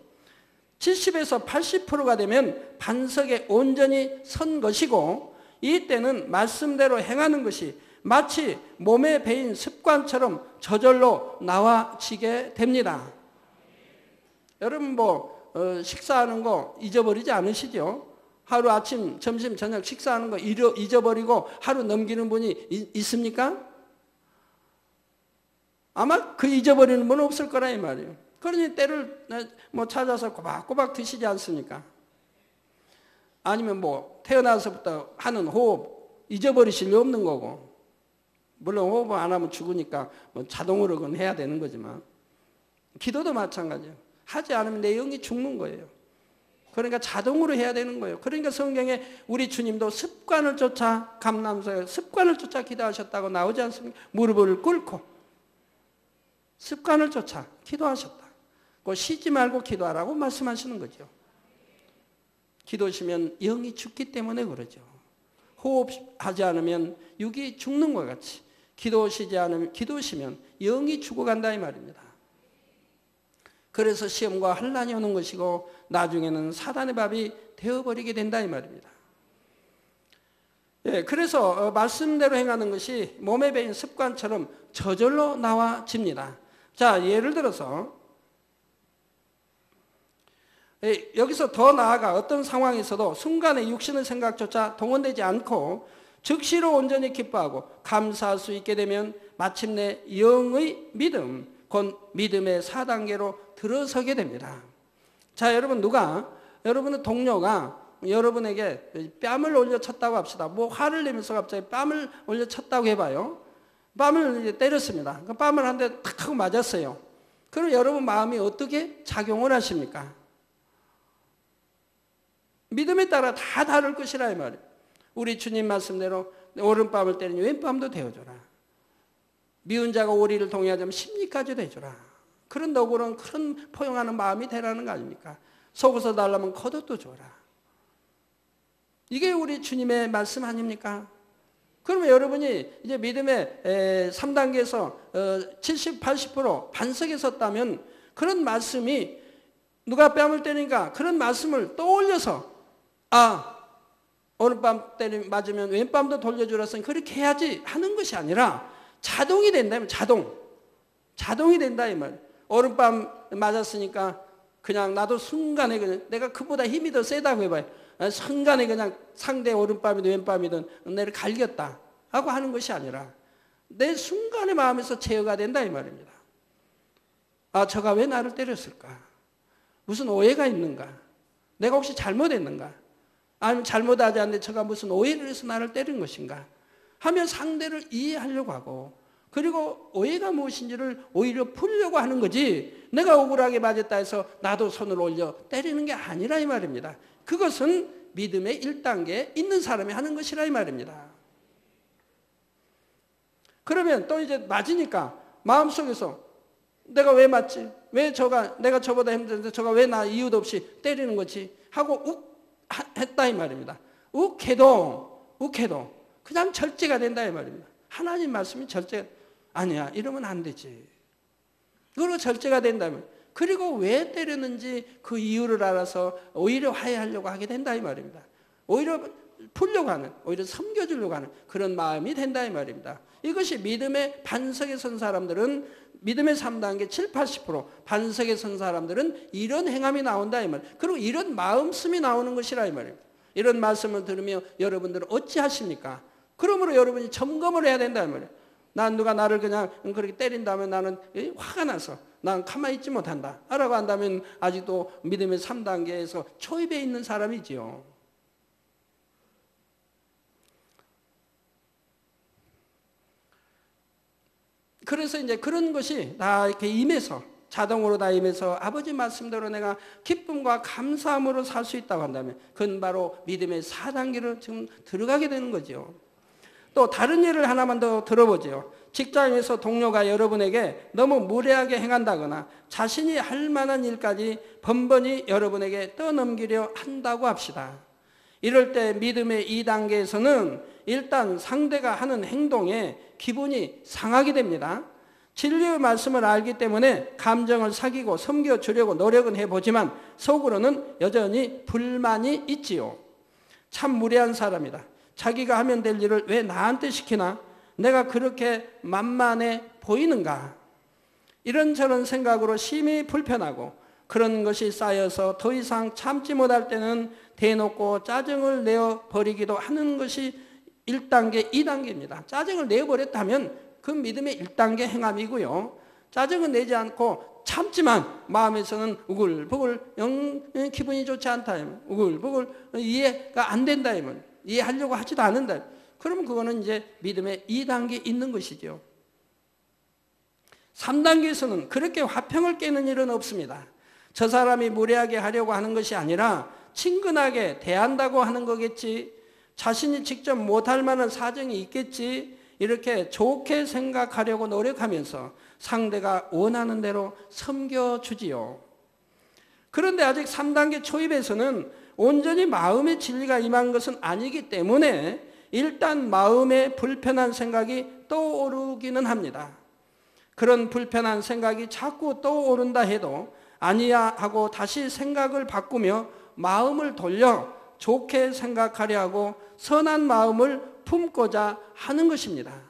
70에서 80%가 되면 반석에 온전히 선 것이고 이때는 말씀대로 행하는 것이 마치 몸에 배인 습관처럼 저절로 나와지게 됩니다. 여러분 식사하는 거 잊어버리지 않으시죠? 하루 아침, 점심, 저녁 식사하는 거 잊어버리고 하루 넘기는 분이 있습니까? 아마 그 잊어버리는 분은 없을 거라 이 말이에요. 그러니 때를 찾아서 꼬박꼬박 드시지 않습니까? 아니면 태어나서부터 하는 호흡 잊어버리실 리 없는 거고 물론 호흡 안 하면 죽으니까 자동으로 그건 해야 되는 거지만 기도도 마찬가지예요. 하지 않으면 내 영이 죽는 거예요. 그러니까 자동으로 해야 되는 거예요. 그러니까 성경에 우리 주님도 습관을 쫓아 감람서에 습관을 쫓아 기도하셨다고 나오지 않습니까? 무릎을 꿇고 습관을 쫓아 기도하셨다. 쉬지 말고 기도하라고 말씀하시는 거죠. 기도시면 영이 죽기 때문에 그러죠. 호흡하지 않으면 육이 죽는 것 같이 기도시면 영이 죽어간다 이 말입니다. 그래서 시험과 환난이 오는 것이고 나중에는 사단의 밥이 되어버리게 된다 이 말입니다. 그래서 말씀대로 행하는 것이 몸에 배인 습관처럼 저절로 나와집니다. 자, 예를 들어서 여기서 더 나아가 어떤 상황에서도 순간에 육신의 생각조차 동원되지 않고 즉시로 온전히 기뻐하고 감사할 수 있게 되면 마침내 영의 믿음, 곧 믿음의 4단계로 들어서게 됩니다. 자, 여러분의 동료가 여러분에게 뺨을 올려쳤다고 합시다. 화를 내면서 갑자기 뺨을 올려쳤다고 해봐요. 뺨을 이제 때렸습니다. 그 뺨을 한 대 탁 하고 맞았어요. 그럼 여러분 마음이 어떻게 작용을 하십니까? 믿음에 따라 다 다를 것이라 이 말이에요. 우리 주님 말씀대로 오른뺨을 때리니 왼뺨도 대어줘라. 미운 자가 오리를 동의하자면 십리까지도 해줘라. 그런 너그러운 큰 포용하는 마음이 되라는 거 아닙니까? 속어서 달라면 겉옷도 줘라. 이게 우리 주님의 말씀 아닙니까? 그러면 여러분이 이제 믿음의 3단계에서 70, 80% 반석에 섰다면 그런 말씀이 누가 뺨을 때리니까 그런 말씀을 떠올려서 오른밤 맞으면 왼밤도 돌려주라서 그렇게 해야지 하는 것이 아니라 자동이 된다면 자동이 된다 이 말. 오른밤 맞았으니까 그냥 나도 순간에 그냥 내가 그보다 힘이 더 세다고 해봐요. 순간에 그냥 상대 오른밤이든 왼밤이든 내를 갈겼다 하고 하는 것이 아니라 내 순간의 마음에서 제어가 된다 이 말입니다. 저가 왜 나를 때렸을까? 무슨 오해가 있는가? 내가 혹시 잘못했는가? 아니면 잘못하지 않는데 저가 무슨 오해를 해서 나를 때린 것인가? 하며 상대를 이해하려고 하고, 그리고 오해가 무엇인지를 오히려 풀려고 하는 거지, 내가 억울하게 맞았다 해서 나도 손을 올려 때리는 게 아니라 이 말입니다. 그것은 믿음의 1단계에 있는 사람이 하는 것이라 이 말입니다. 그러면 또 이제 맞으니까 마음속에서 내가 왜 맞지? 왜 내가 저보다 힘든데 저가 왜 나 이유도 없이 때리는 거지? 하고 했다 이 말입니다. 욱해도 그냥 절제가 된다 이 말입니다. 하나님 말씀이 아니야, 이러면 안 되지. 그리고 절제가 된다면, 그리고 왜 때렸는지 그 이유를 알아서 오히려 화해하려고 하게 된다 이 말입니다. 오히려 풀려고 하는, 오히려 섬겨주려고 하는 그런 마음이 된다 이 말입니다. 이것이 믿음의 반석에 선 사람들은, 믿음의 3단계 7, 80% 반석에 선 사람들은 이런 행함이 나온다 이 말이에요. 그리고 이런 마음씀이 나오는 것이라 이 말입니다. 이런 말씀을 들으며 여러분들은 어찌하십니까? 그러므로 여러분이 점검을 해야 된다 이 말이에요. 난 누가 나를 그냥 그렇게 때린다면 나는 화가 나서 난 가만히 있지 못한다 라고 한다면 아직도 믿음의 3단계에서 초입에 있는 사람이지요. 그래서 이제 그런 것이 다 이렇게 임해서, 자동으로 다 임해서 아버지 말씀대로 내가 기쁨과 감사함으로 살 수 있다고 한다면 그건 바로 믿음의 4단계로 지금 들어가게 되는 거죠. 또 다른 예를 하나만 더 들어보죠. 직장에서 동료가 여러분에게 너무 무례하게 행한다거나 자신이 할 만한 일까지 번번이 여러분에게 떠넘기려 한다고 합시다. 이럴 때 믿음의 2단계에서는 일단 상대가 하는 행동에 기분이 상하게 됩니다. 진리의 말씀을 알기 때문에 감정을 사귀고 섬겨주려고 노력은 해보지만 속으로는 여전히 불만이 있지요. 참 무례한 사람이다. 자기가 하면 될 일을 왜 나한테 시키나? 내가 그렇게 만만해 보이는가? 이런저런 생각으로 심히 불편하고, 그런 것이 쌓여서 더 이상 참지 못할 때는 대놓고 짜증을 내어버리기도 하는 것이 1단계, 2단계입니다. 짜증을 내어버렸다면 그 믿음의 1단계 행함이고요. 짜증은 내지 않고 참지만 마음에서는 우글부글 기분이 좋지 않다. 우글부글 이해가 안 된다. 이해하려고 하지도 않는다. 그러면 그거는 이제 믿음의 2단계에 있는 것이죠. 3단계에서는 그렇게 화평을 깨는 일은 없습니다. 저 사람이 무례하게 하려고 하는 것이 아니라 친근하게 대한다고 하는 거겠지. 자신이 직접 못할 만한 사정이 있겠지. 이렇게 좋게 생각하려고 노력하면서 상대가 원하는 대로 섬겨주지요. 그런데 아직 3단계 초입에서는 온전히 마음의 진리가 임한 것은 아니기 때문에 일단 마음에 불편한 생각이 떠오르기는 합니다. 그런 불편한 생각이 자꾸 떠오른다 해도 아니야 하고 다시 생각을 바꾸며 마음을 돌려 좋게 생각하려 하고 선한 마음을 품고자 하는 것입니다.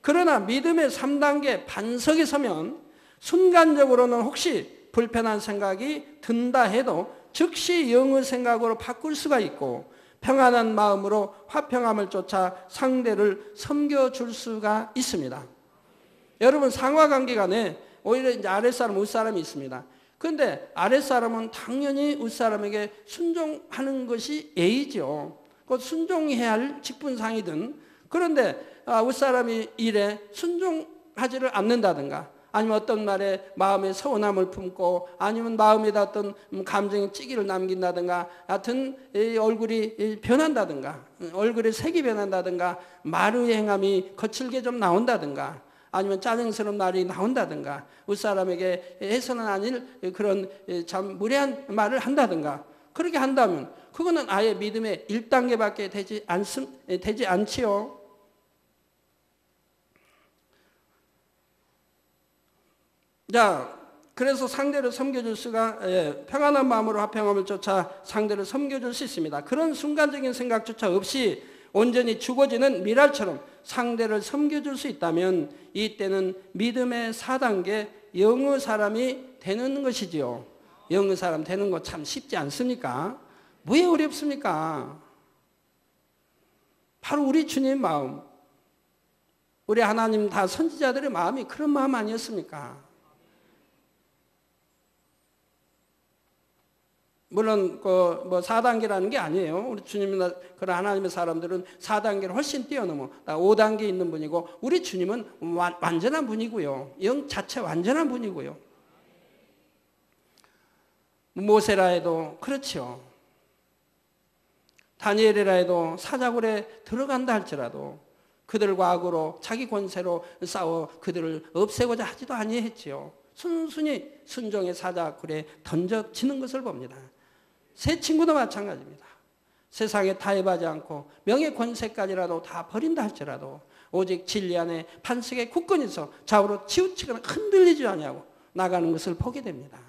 그러나 믿음의 3단계 반석에 서면 순간적으로는 혹시 불편한 생각이 든다 해도 즉시 영의 생각으로 바꿀 수가 있고 평안한 마음으로 화평함을 쫓아 상대를 섬겨줄 수가 있습니다. 여러분, 상하관계 간에 오히려 이제 아랫사람, 윗사람이 있습니다. 그런데 아랫사람은 당연히 윗사람에게 순종하는 것이 예의죠. 곧 순종해야 할 직분상이든. 그런데 윗사람이 일에 순종하지를 않는다든가 아니면 어떤 말에 마음에 서운함을 품고 아니면 마음에다 어떤 감정의 찌기를 남긴다든가 하여튼 얼굴이 변한다든가 얼굴의 색이 변한다든가 말의 행함이 거칠게 좀 나온다든가 아니면 짜증스러운 말이 나온다든가 윗사람에게 해서는 아닐 그런 참 무례한 말을 한다든가 그렇게 한다면 그거는 아예 믿음의 1단계밖에 되지 않지요. 자, 그래서 상대를 섬겨줄 수가 평안한 마음으로 화평함을 쫓아 상대를 섬겨줄 수 있습니다. 그런 순간적인 생각조차 없이 온전히 죽어지는 미랄처럼 상대를 섬겨줄 수 있다면 이때는 믿음의 4단계 영의 사람이 되는 것이지요. 영의 사람 되는 거 참 쉽지 않습니까? 왜 어렵습니까? 바로 우리 주님 마음, 우리 하나님 다 선지자들의 마음이 그런 마음 아니었습니까? 물론 그 4단계라는 게 아니에요. 우리 주님이나 그런 하나님의 사람들은 4단계를 훨씬 뛰어넘어 5단계 있는 분이고, 우리 주님은 완전한 분이고요. 영 자체 완전한 분이고요. 모세라 해도 그렇죠. 다니엘이라 해도 사자굴에 들어간다 할지라도 그들과 악으로 자기 권세로 싸워 그들을 없애고자 하지도 아니했지요. 순순히 순종의 사자굴에 던져지는 것을 봅니다. 새 친구도 마찬가지입니다. 세상에 타협하지 않고 명예 권세까지라도 다 버린다 할지라도 오직 진리 안에 반석에 굳건히 서 좌우로 치우치거나 흔들리지 아니하고 나가는 것을 보게 됩니다.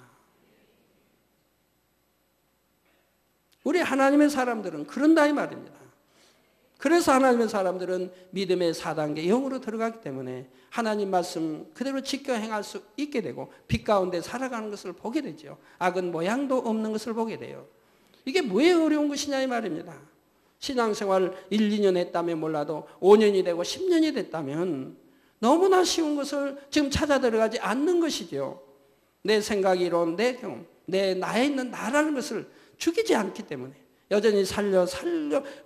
우리 하나님의 사람들은 그런다 이 말입니다. 그래서 하나님의 사람들은 믿음의 4단계 영으로 들어가기 때문에 하나님 말씀 그대로 지켜 행할 수 있게 되고 빛 가운데 살아가는 것을 보게 되죠. 악은 모양도 없는 것을 보게 돼요. 이게 왜 어려운 것이냐 이 말입니다. 신앙생활 1, 2년 했다면 몰라도 5년이 되고 10년이 됐다면 너무나 쉬운 것을 지금 찾아 들어가지 않는 것이죠. 내 생각이 이룬 내 경험, 나에 있는 나라는 것을 죽이지 않기 때문에 여전히 살려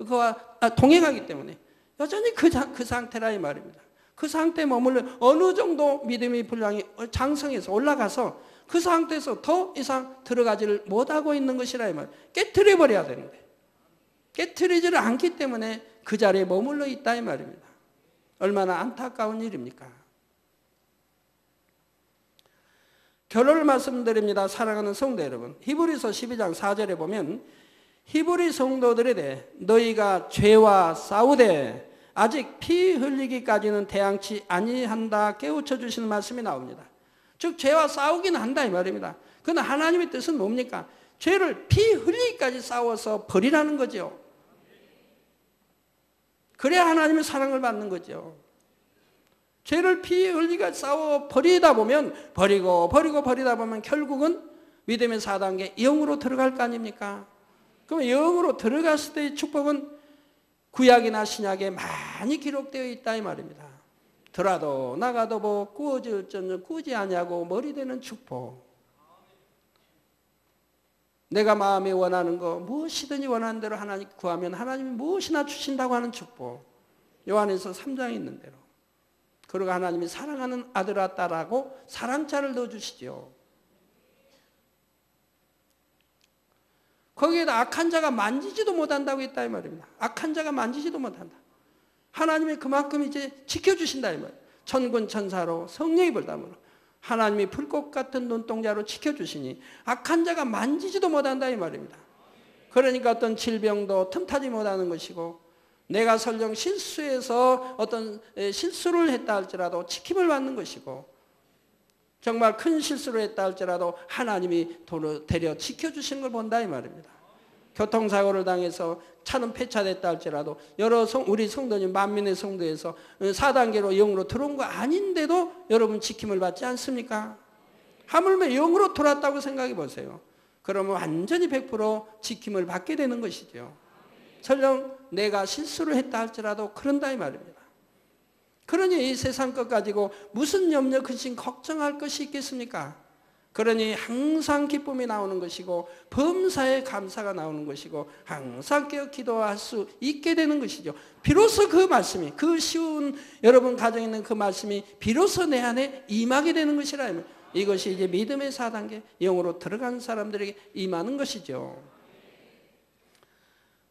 그와 동행하기 때문에 여전히 그 상태라 이 말입니다. 그 상태에 머물러 어느 정도 믿음의 분량이 장성해서 올라가서 그 상태에서 더 이상 들어가지를 못하고 있는 것이라 이 말이에요. 깨트려 버려야 되는데 깨트리지를 않기 때문에 그 자리에 머물러 있다 이 말입니다. 얼마나 안타까운 일입니까? 결론을 말씀드립니다. 사랑하는 성도 여러분, 히브리서 12장 4절에 보면 히브리 성도들에 대해 너희가 죄와 싸우되 아직 피 흘리기까지는 대항치 아니한다 깨우쳐 주시는 말씀이 나옵니다. 즉 죄와 싸우기는 한다 이 말입니다. 그러나 하나님의 뜻은 뭡니까? 죄를 피 흘리기까지 싸워서 버리라는 거죠. 그래야 하나님의 사랑을 받는 거죠. 죄를 피 흘리기까지 싸워 버리다 보면 버리다 보면 결국은 믿음의 4단계 영으로 들어갈 거 아닙니까? 그럼 영으로 들어갔을 때의 축복은 구약이나 신약에 많이 기록되어 있다 이 말입니다. 들어도 나가도 뭐 구워질전전 구지 아니하고 머리 되는 축복. 내가 마음에 원하는 거 무엇이든지 원하는 대로 하나님 구하면 하나님이 무엇이나 주신다고 하는 축복. 요한에서 3장에 있는 대로. 그리고 하나님이 사랑하는 아들아 딸하고 사랑자를 넣어주시죠. 거기에다 악한 자가 만지지도 못한다고 했다 이 말입니다. 악한 자가 만지지도 못한다. 하나님이 그만큼 이제 지켜주신다 이 말이에요. 천군 천사로 성령의 불담으로 하나님이 불꽃 같은 눈동자로 지켜주시니 악한 자가 만지지도 못한다 이 말입니다. 그러니까 어떤 질병도 틈타지 못하는 것이고 내가 설령 실수해서 어떤 실수를 했다 할지라도 지킴을 받는 것이고 정말 큰 실수를 했다 할지라도 하나님이 데려 지켜주시는 걸 본다 이 말입니다. 교통사고를 당해서 차는 폐차됐다 할지라도 우리 성도님 만민의 성도에서 4단계로 영으로 들어온 거 아닌데도 여러분 지킴을 받지 않습니까? 하물며 영으로 돌았다고 생각해 보세요. 그러면 완전히 100% 지킴을 받게 되는 것이죠. 설령 내가 실수를 했다 할지라도 그런다 이 말입니다. 그러니 이 세상 것 가지고 무슨 염려, 근심, 걱정할 것이 있겠습니까? 그러니 항상 기쁨이 나오는 것이고 범사에 감사가 나오는 것이고 항상 깨어 기도할 수 있게 되는 것이죠. 비로소 그 말씀이 그 쉬운 여러분 가정에 있는 그 말씀이 비로소 내 안에 임하게 되는 것이라. 이것이 이제 믿음의 4단계 영으로 들어간 사람들에게 임하는 것이죠.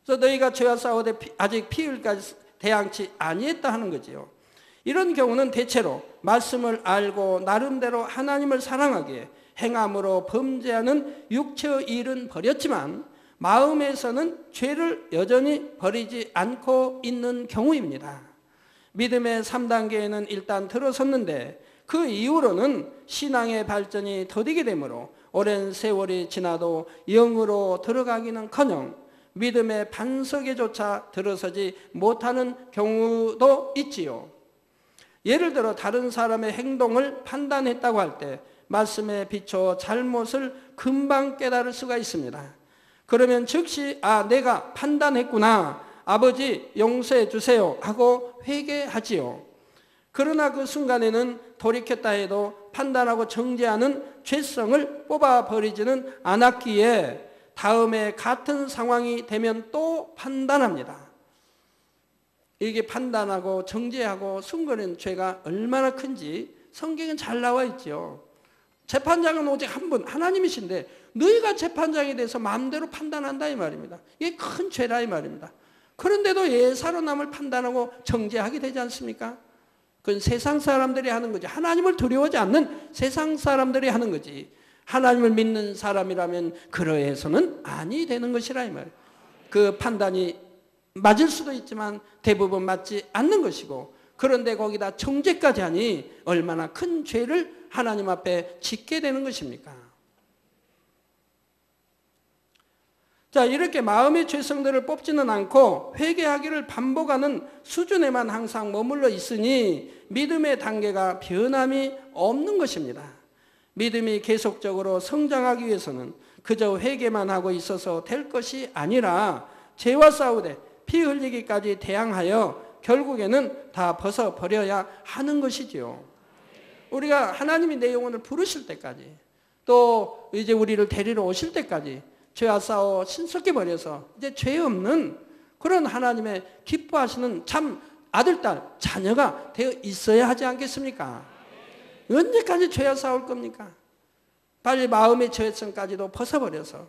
그래서 너희가 죄와 싸우되 아직 피 흘리기까지 대항치 아니했다 하는 거지요. 이런 경우는 대체로 말씀을 알고 나름대로 하나님을 사랑하기에 행함으로 범죄하는 육체의 일은 버렸지만 마음에서는 죄를 여전히 버리지 않고 있는 경우입니다. 믿음의 3단계에는 일단 들어섰는데 그 이후로는 신앙의 발전이 더디게 되므로 오랜 세월이 지나도 영으로 들어가기는커녕 믿음의 반석에조차 들어서지 못하는 경우도 있지요. 예를 들어 다른 사람의 행동을 판단했다고 할 때 말씀에 비춰 잘못을 금방 깨달을 수가 있습니다. 그러면 즉시 내가 판단했구나, 아버지 용서해 주세요 하고 회개하지요. 그러나 그 순간에는 돌이켰다 해도 판단하고 정죄하는 죄성을 뽑아버리지는 않았기에 다음에 같은 상황이 되면 또 판단합니다. 이게 판단하고 정죄하고 순거리는 죄가 얼마나 큰지 성경엔 잘 나와 있죠. 재판장은 오직 한 분, 하나님이신데 너희가 재판장에 대해서 마음대로 판단한다 이 말입니다. 이게 큰 죄라 이 말입니다. 그런데도 예사로 남을 판단하고 정죄하게 되지 않습니까? 그건 세상 사람들이 하는 거지. 하나님을 두려워하지 않는 세상 사람들이 하는 거지. 하나님을 믿는 사람이라면 그러해서는 아니 되는 것이라 이 말이에요. 그 판단이 맞을 수도 있지만 대부분 맞지 않는 것이고, 그런데 거기다 정죄까지 하니 얼마나 큰 죄를 하나님 앞에 짓게 되는 것입니까? 자, 이렇게 마음의 죄성들을 뽑지는 않고 회개하기를 반복하는 수준에만 항상 머물러 있으니 믿음의 단계가 변함이 없는 것입니다. 믿음이 계속적으로 성장하기 위해서는 그저 회개만 하고 있어서 될 것이 아니라 죄와 싸우되 피 흘리기까지 대항하여 결국에는 다 벗어버려야 하는 것이지요. 우리가 하나님이 내 영혼을 부르실 때까지, 또 이제 우리를 데리러 오실 때까지 죄와 싸워 신속히 버려서 이제 죄 없는 그런 하나님의 기뻐하시는 참 아들, 딸, 자녀가 되어 있어야 하지 않겠습니까? 언제까지 죄와 싸울 겁니까? 빨리 마음의 죄성까지도 벗어버려서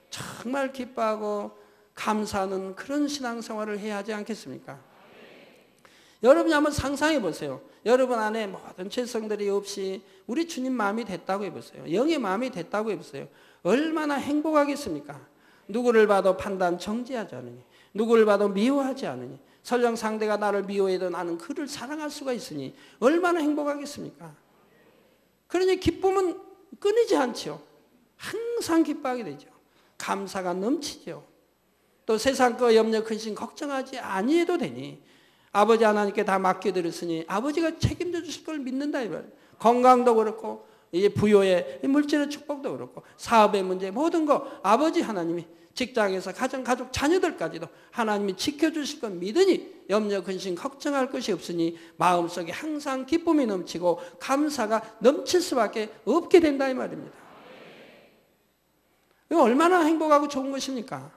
정말 기뻐하고 감사하는 그런 신앙생활을 해야 하지 않겠습니까? 여러분이 한번 상상해 보세요. 여러분 안에 모든 죄성들이 없이 우리 주님 마음이 됐다고 해보세요. 영의 마음이 됐다고 해보세요. 얼마나 행복하겠습니까? 누구를 봐도 판단 정죄하지 않으니, 누구를 봐도 미워하지 않으니, 설령 상대가 나를 미워해도 나는 그를 사랑할 수가 있으니 얼마나 행복하겠습니까? 그러니 기쁨은 끊이지 않죠. 항상 기뻐하게 되죠. 감사가 넘치죠. 또 세상 거 염려 근심 걱정하지 아니해도 되니 아버지 하나님께 다 맡겨드렸으니 아버지가 책임져 주실 걸 믿는다 이 말이에요. 건강도 그렇고 부요의 물질의 축복도 그렇고 사업의 문제 모든 거 아버지 하나님이 직장에서 가정, 가족, 자녀들까지도 하나님이 지켜주실 걸 믿으니 염려 근심 걱정할 것이 없으니 마음속에 항상 기쁨이 넘치고 감사가 넘칠 수밖에 없게 된다 이 말입니다. 이거 얼마나 행복하고 좋은 것입니까?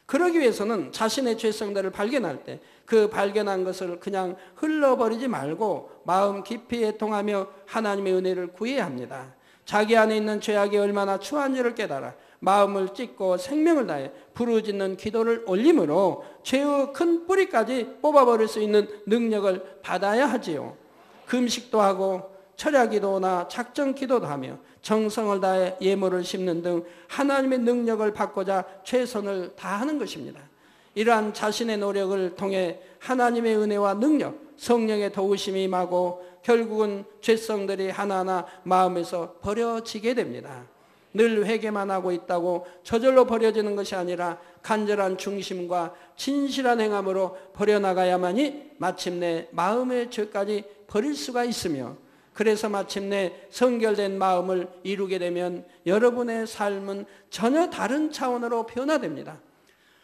그러기 위해서는 자신의 죄성들을 발견할 때 그 발견한 것을 그냥 흘러버리지 말고 마음 깊이 애통하며 하나님의 은혜를 구해야 합니다. 자기 안에 있는 죄악이 얼마나 추한지를 깨달아 마음을 찢고 생명을 다해 부르짖는 기도를 올림으로 죄의 큰 뿌리까지 뽑아버릴 수 있는 능력을 받아야 하지요. 금식도 하고 철야기도나 작정기도도 하며 정성을 다해 예물을 심는 등 하나님의 능력을 받고자 최선을 다하는 것입니다. 이러한 자신의 노력을 통해 하나님의 은혜와 능력, 성령의 도우심이 임하고 결국은 죄성들이 하나하나 마음에서 버려지게 됩니다. 늘 회개만 하고 있다고 저절로 버려지는 것이 아니라 간절한 중심과 진실한 행함으로 버려나가야만이 마침내 마음의 죄까지 버릴 수가 있으며, 그래서 마침내 성결된 마음을 이루게 되면 여러분의 삶은 전혀 다른 차원으로 변화됩니다.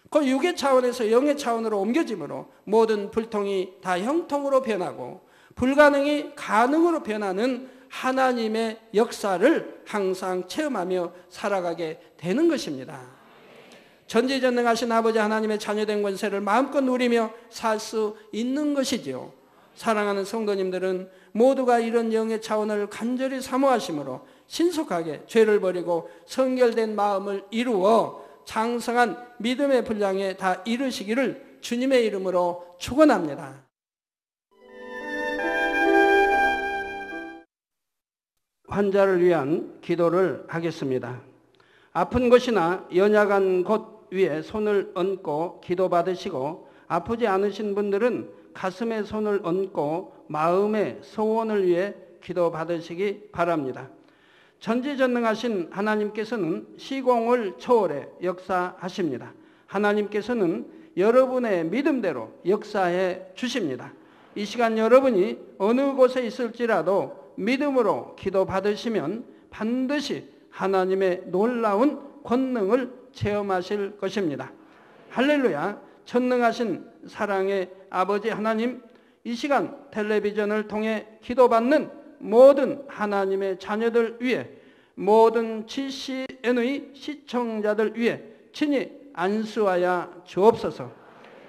그 육의 차원에서 영의 차원으로 옮겨짐으로 모든 불통이 다 형통으로 변하고 불가능이 가능으로 변하는 하나님의 역사를 항상 체험하며 살아가게 되는 것입니다. 전지전능하신 아버지 하나님의 자녀된 권세를 마음껏 누리며 살 수 있는 것이지요. 사랑하는 성도님들은 모두가 이런 영의 차원을 간절히 사모하심으로 신속하게 죄를 버리고 성결된 마음을 이루어 장성한 믿음의 분량에 다 이르시기를 주님의 이름으로 축원합니다. 환자를 위한 기도를 하겠습니다. 아픈 곳이나 연약한 곳 위에 손을 얹고 기도받으시고, 아프지 않으신 분들은 가슴에 손을 얹고 마음의 소원을 위해 기도받으시기 바랍니다. 전지전능하신 하나님께서는 시공을 초월해 역사하십니다. 하나님께서는 여러분의 믿음대로 역사해 주십니다. 이 시간 여러분이 어느 곳에 있을지라도 믿음으로 기도받으시면 반드시 하나님의 놀라운 권능을 체험하실 것입니다. 할렐루야. 전능하신 사랑의 아버지 하나님, 이 시간 텔레비전을 통해 기도받는 모든 하나님의 자녀들 위해, 모든 GCN의 시청자들 위해 친히 안수하여 주옵소서.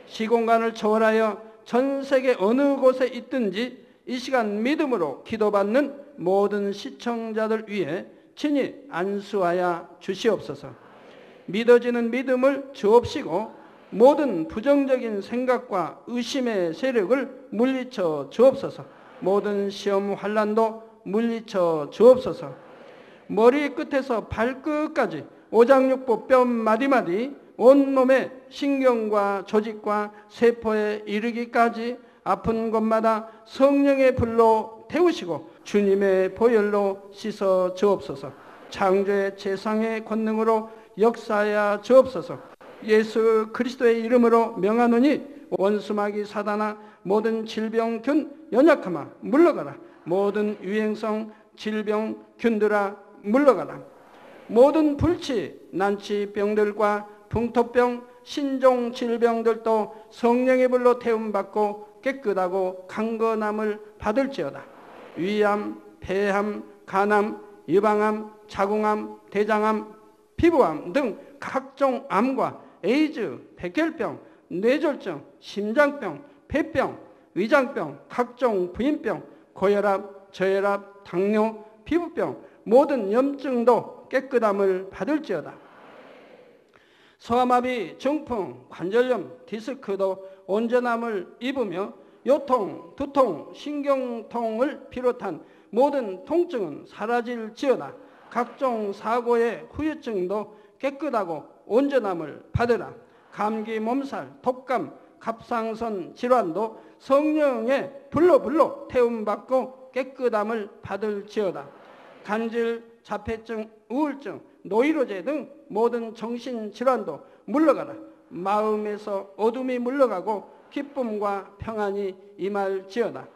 시공간을 초월하여 전 세계 어느 곳에 있든지 이 시간 믿음으로 기도받는 모든 시청자들 위해 친히 안수하여 주시옵소서. 믿어지는 믿음을 주옵시고 모든 부정적인 생각과 의심의 세력을 물리쳐 주옵소서. 모든 시험 환난도 물리쳐 주옵소서. 머리 끝에서 발끝까지 오장육부 뼈 마디마디 온몸의 신경과 조직과 세포에 이르기까지 아픈 곳마다 성령의 불로 태우시고 주님의 보혈로 씻어 주옵소서. 창조의 제상의 권능으로 역사하여 주옵소서. 예수 그리스도의 이름으로 명하노니 원수마귀 사단아, 모든 질병균 연약함아 물러가라. 모든 유행성 질병균들아 물러가라. 모든 불치 난치병들과 풍토병 신종 질병들도 성령의 불로 태움받고 깨끗하고 강건함을 받을지어다. 위암, 폐암, 간암, 유방암, 자궁암, 대장암, 피부암 등 각종 암과 에이즈, 백혈병, 뇌졸중, 심장병, 폐병, 위장병, 각종 부인병, 고혈압, 저혈압, 당뇨, 피부병, 모든 염증도 깨끗함을 받을지어다. 소아마비, 중풍, 관절염, 디스크도 온전함을 입으며 요통, 두통, 신경통을 비롯한 모든 통증은 사라질지어다. 각종 사고의 후유증도 깨끗하고 온전함을 받으라. 감기, 몸살, 독감, 갑상선 질환도 성령의 불로 태움받고 깨끗함을 받을지어다. 간질, 자폐증, 우울증, 노이로제 등 모든 정신질환도 물러가라. 마음에서 어둠이 물러가고 기쁨과 평안이 임할지어다.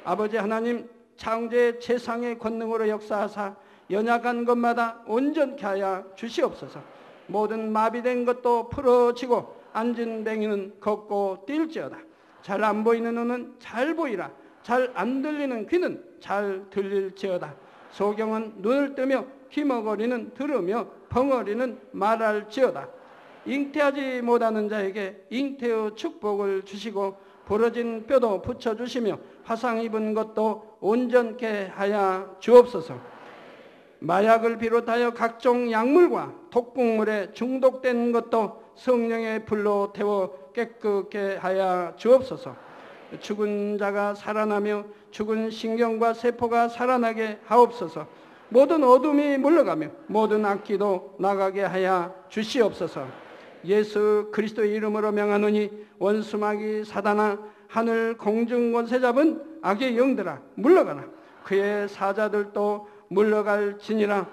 아버지 하나님, 창조의 제상의 권능으로 역사하사 연약한 것마다 온전케 하여 주시옵소서. 모든 마비된 것도 풀어지고 앉은 뱅이는 걷고 뛸지어다. 잘 안 보이는 눈은 잘 보이라. 잘 안 들리는 귀는 잘 들릴지어다. 소경은 눈을 뜨며 귀머거리는 들으며 벙어리는 말할지어다. 잉태하지 못하는 자에게 잉태의 축복을 주시고 부러진 뼈도 붙여주시며 화상 입은 것도 온전케 하여 주옵소서. 마약을 비롯하여 각종 약물과 독극물에 중독된 것도 성령의 불로 태워 깨끗게 하여 주옵소서. 죽은 자가 살아나며 죽은 신경과 세포가 살아나게 하옵소서. 모든 어둠이 물러가며 모든 악기도 나가게 하여 주시옵소서. 예수 그리스도의 이름으로 명하노니 원수마귀 사단아, 하늘 공중 권세 잡은 악의 영들아 물러가라. 그의 사자들도 물러갈지니라.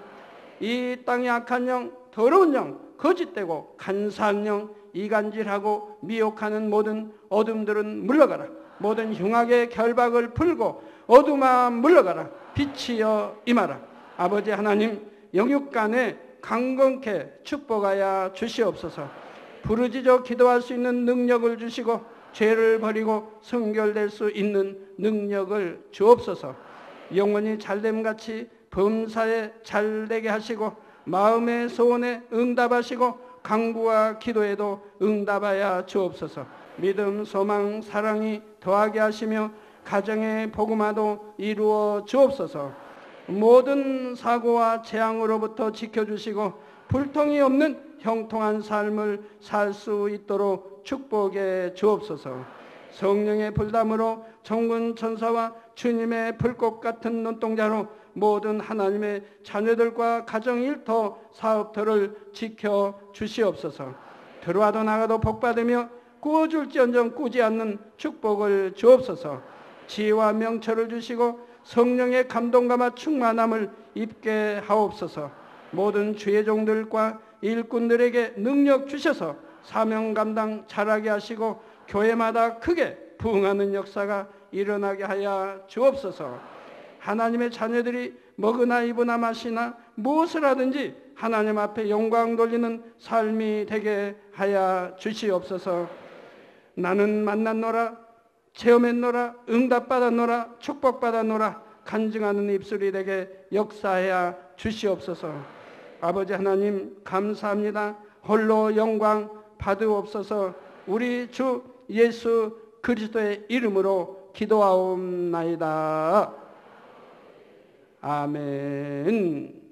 이 땅의 악한 영, 더러운 영, 거짓되고 간사한 영, 이간질하고 미혹하는 모든 어둠들은 물러가라. 모든 흉악의 결박을 풀고 어둠아 물러가라. 빛이여 임하라. 아버지 하나님, 영육간에 강건케 축복하여 주시옵소서. 부르짖어 기도할 수 있는 능력을 주시고 죄를 버리고 성결될 수 있는 능력을 주옵소서. 영원히 잘됨같이 범사에 잘되게 하시고 마음의 소원에 응답하시고 간구와 기도에도 응답하여 주옵소서. 믿음, 소망, 사랑이 더하게 하시며 가정의 복음화도 이루어 주옵소서. 모든 사고와 재앙으로부터 지켜주시고 불통이 없는 형통한 삶을 살 수 있도록 축복해 주옵소서. 성령의 불담으로 정군 천사와 주님의 불꽃 같은 눈동자로 모든 하나님의 자녀들과 가정 일터 사업터를 지켜 주시옵소서. 들어와도 나가도 복받으며 구워줄지언정 꾸지 않는 축복을 주옵소서. 지혜와 명철을 주시고 성령의 감동감화 충만함을 입게 하옵소서. 모든 주의 종들과 일꾼들에게 능력 주셔서 사명 감당 잘하게 하시고 교회마다 크게 부흥하는 역사가 일어나게 하여 주옵소서. 하나님의 자녀들이 먹으나 입으나 마시나 무엇을 하든지 하나님 앞에 영광 돌리는 삶이 되게 하여 주시옵소서. 나는 만났노라, 체험했노라, 응답받았노라, 축복받았노라. 간증하는 입술이 되게 역사하여 주시옵소서. 아버지 하나님 감사합니다. 홀로 영광 받으옵소서. 우리 주 예수 그리스도의 이름으로 기도하옵나이다. 아멘.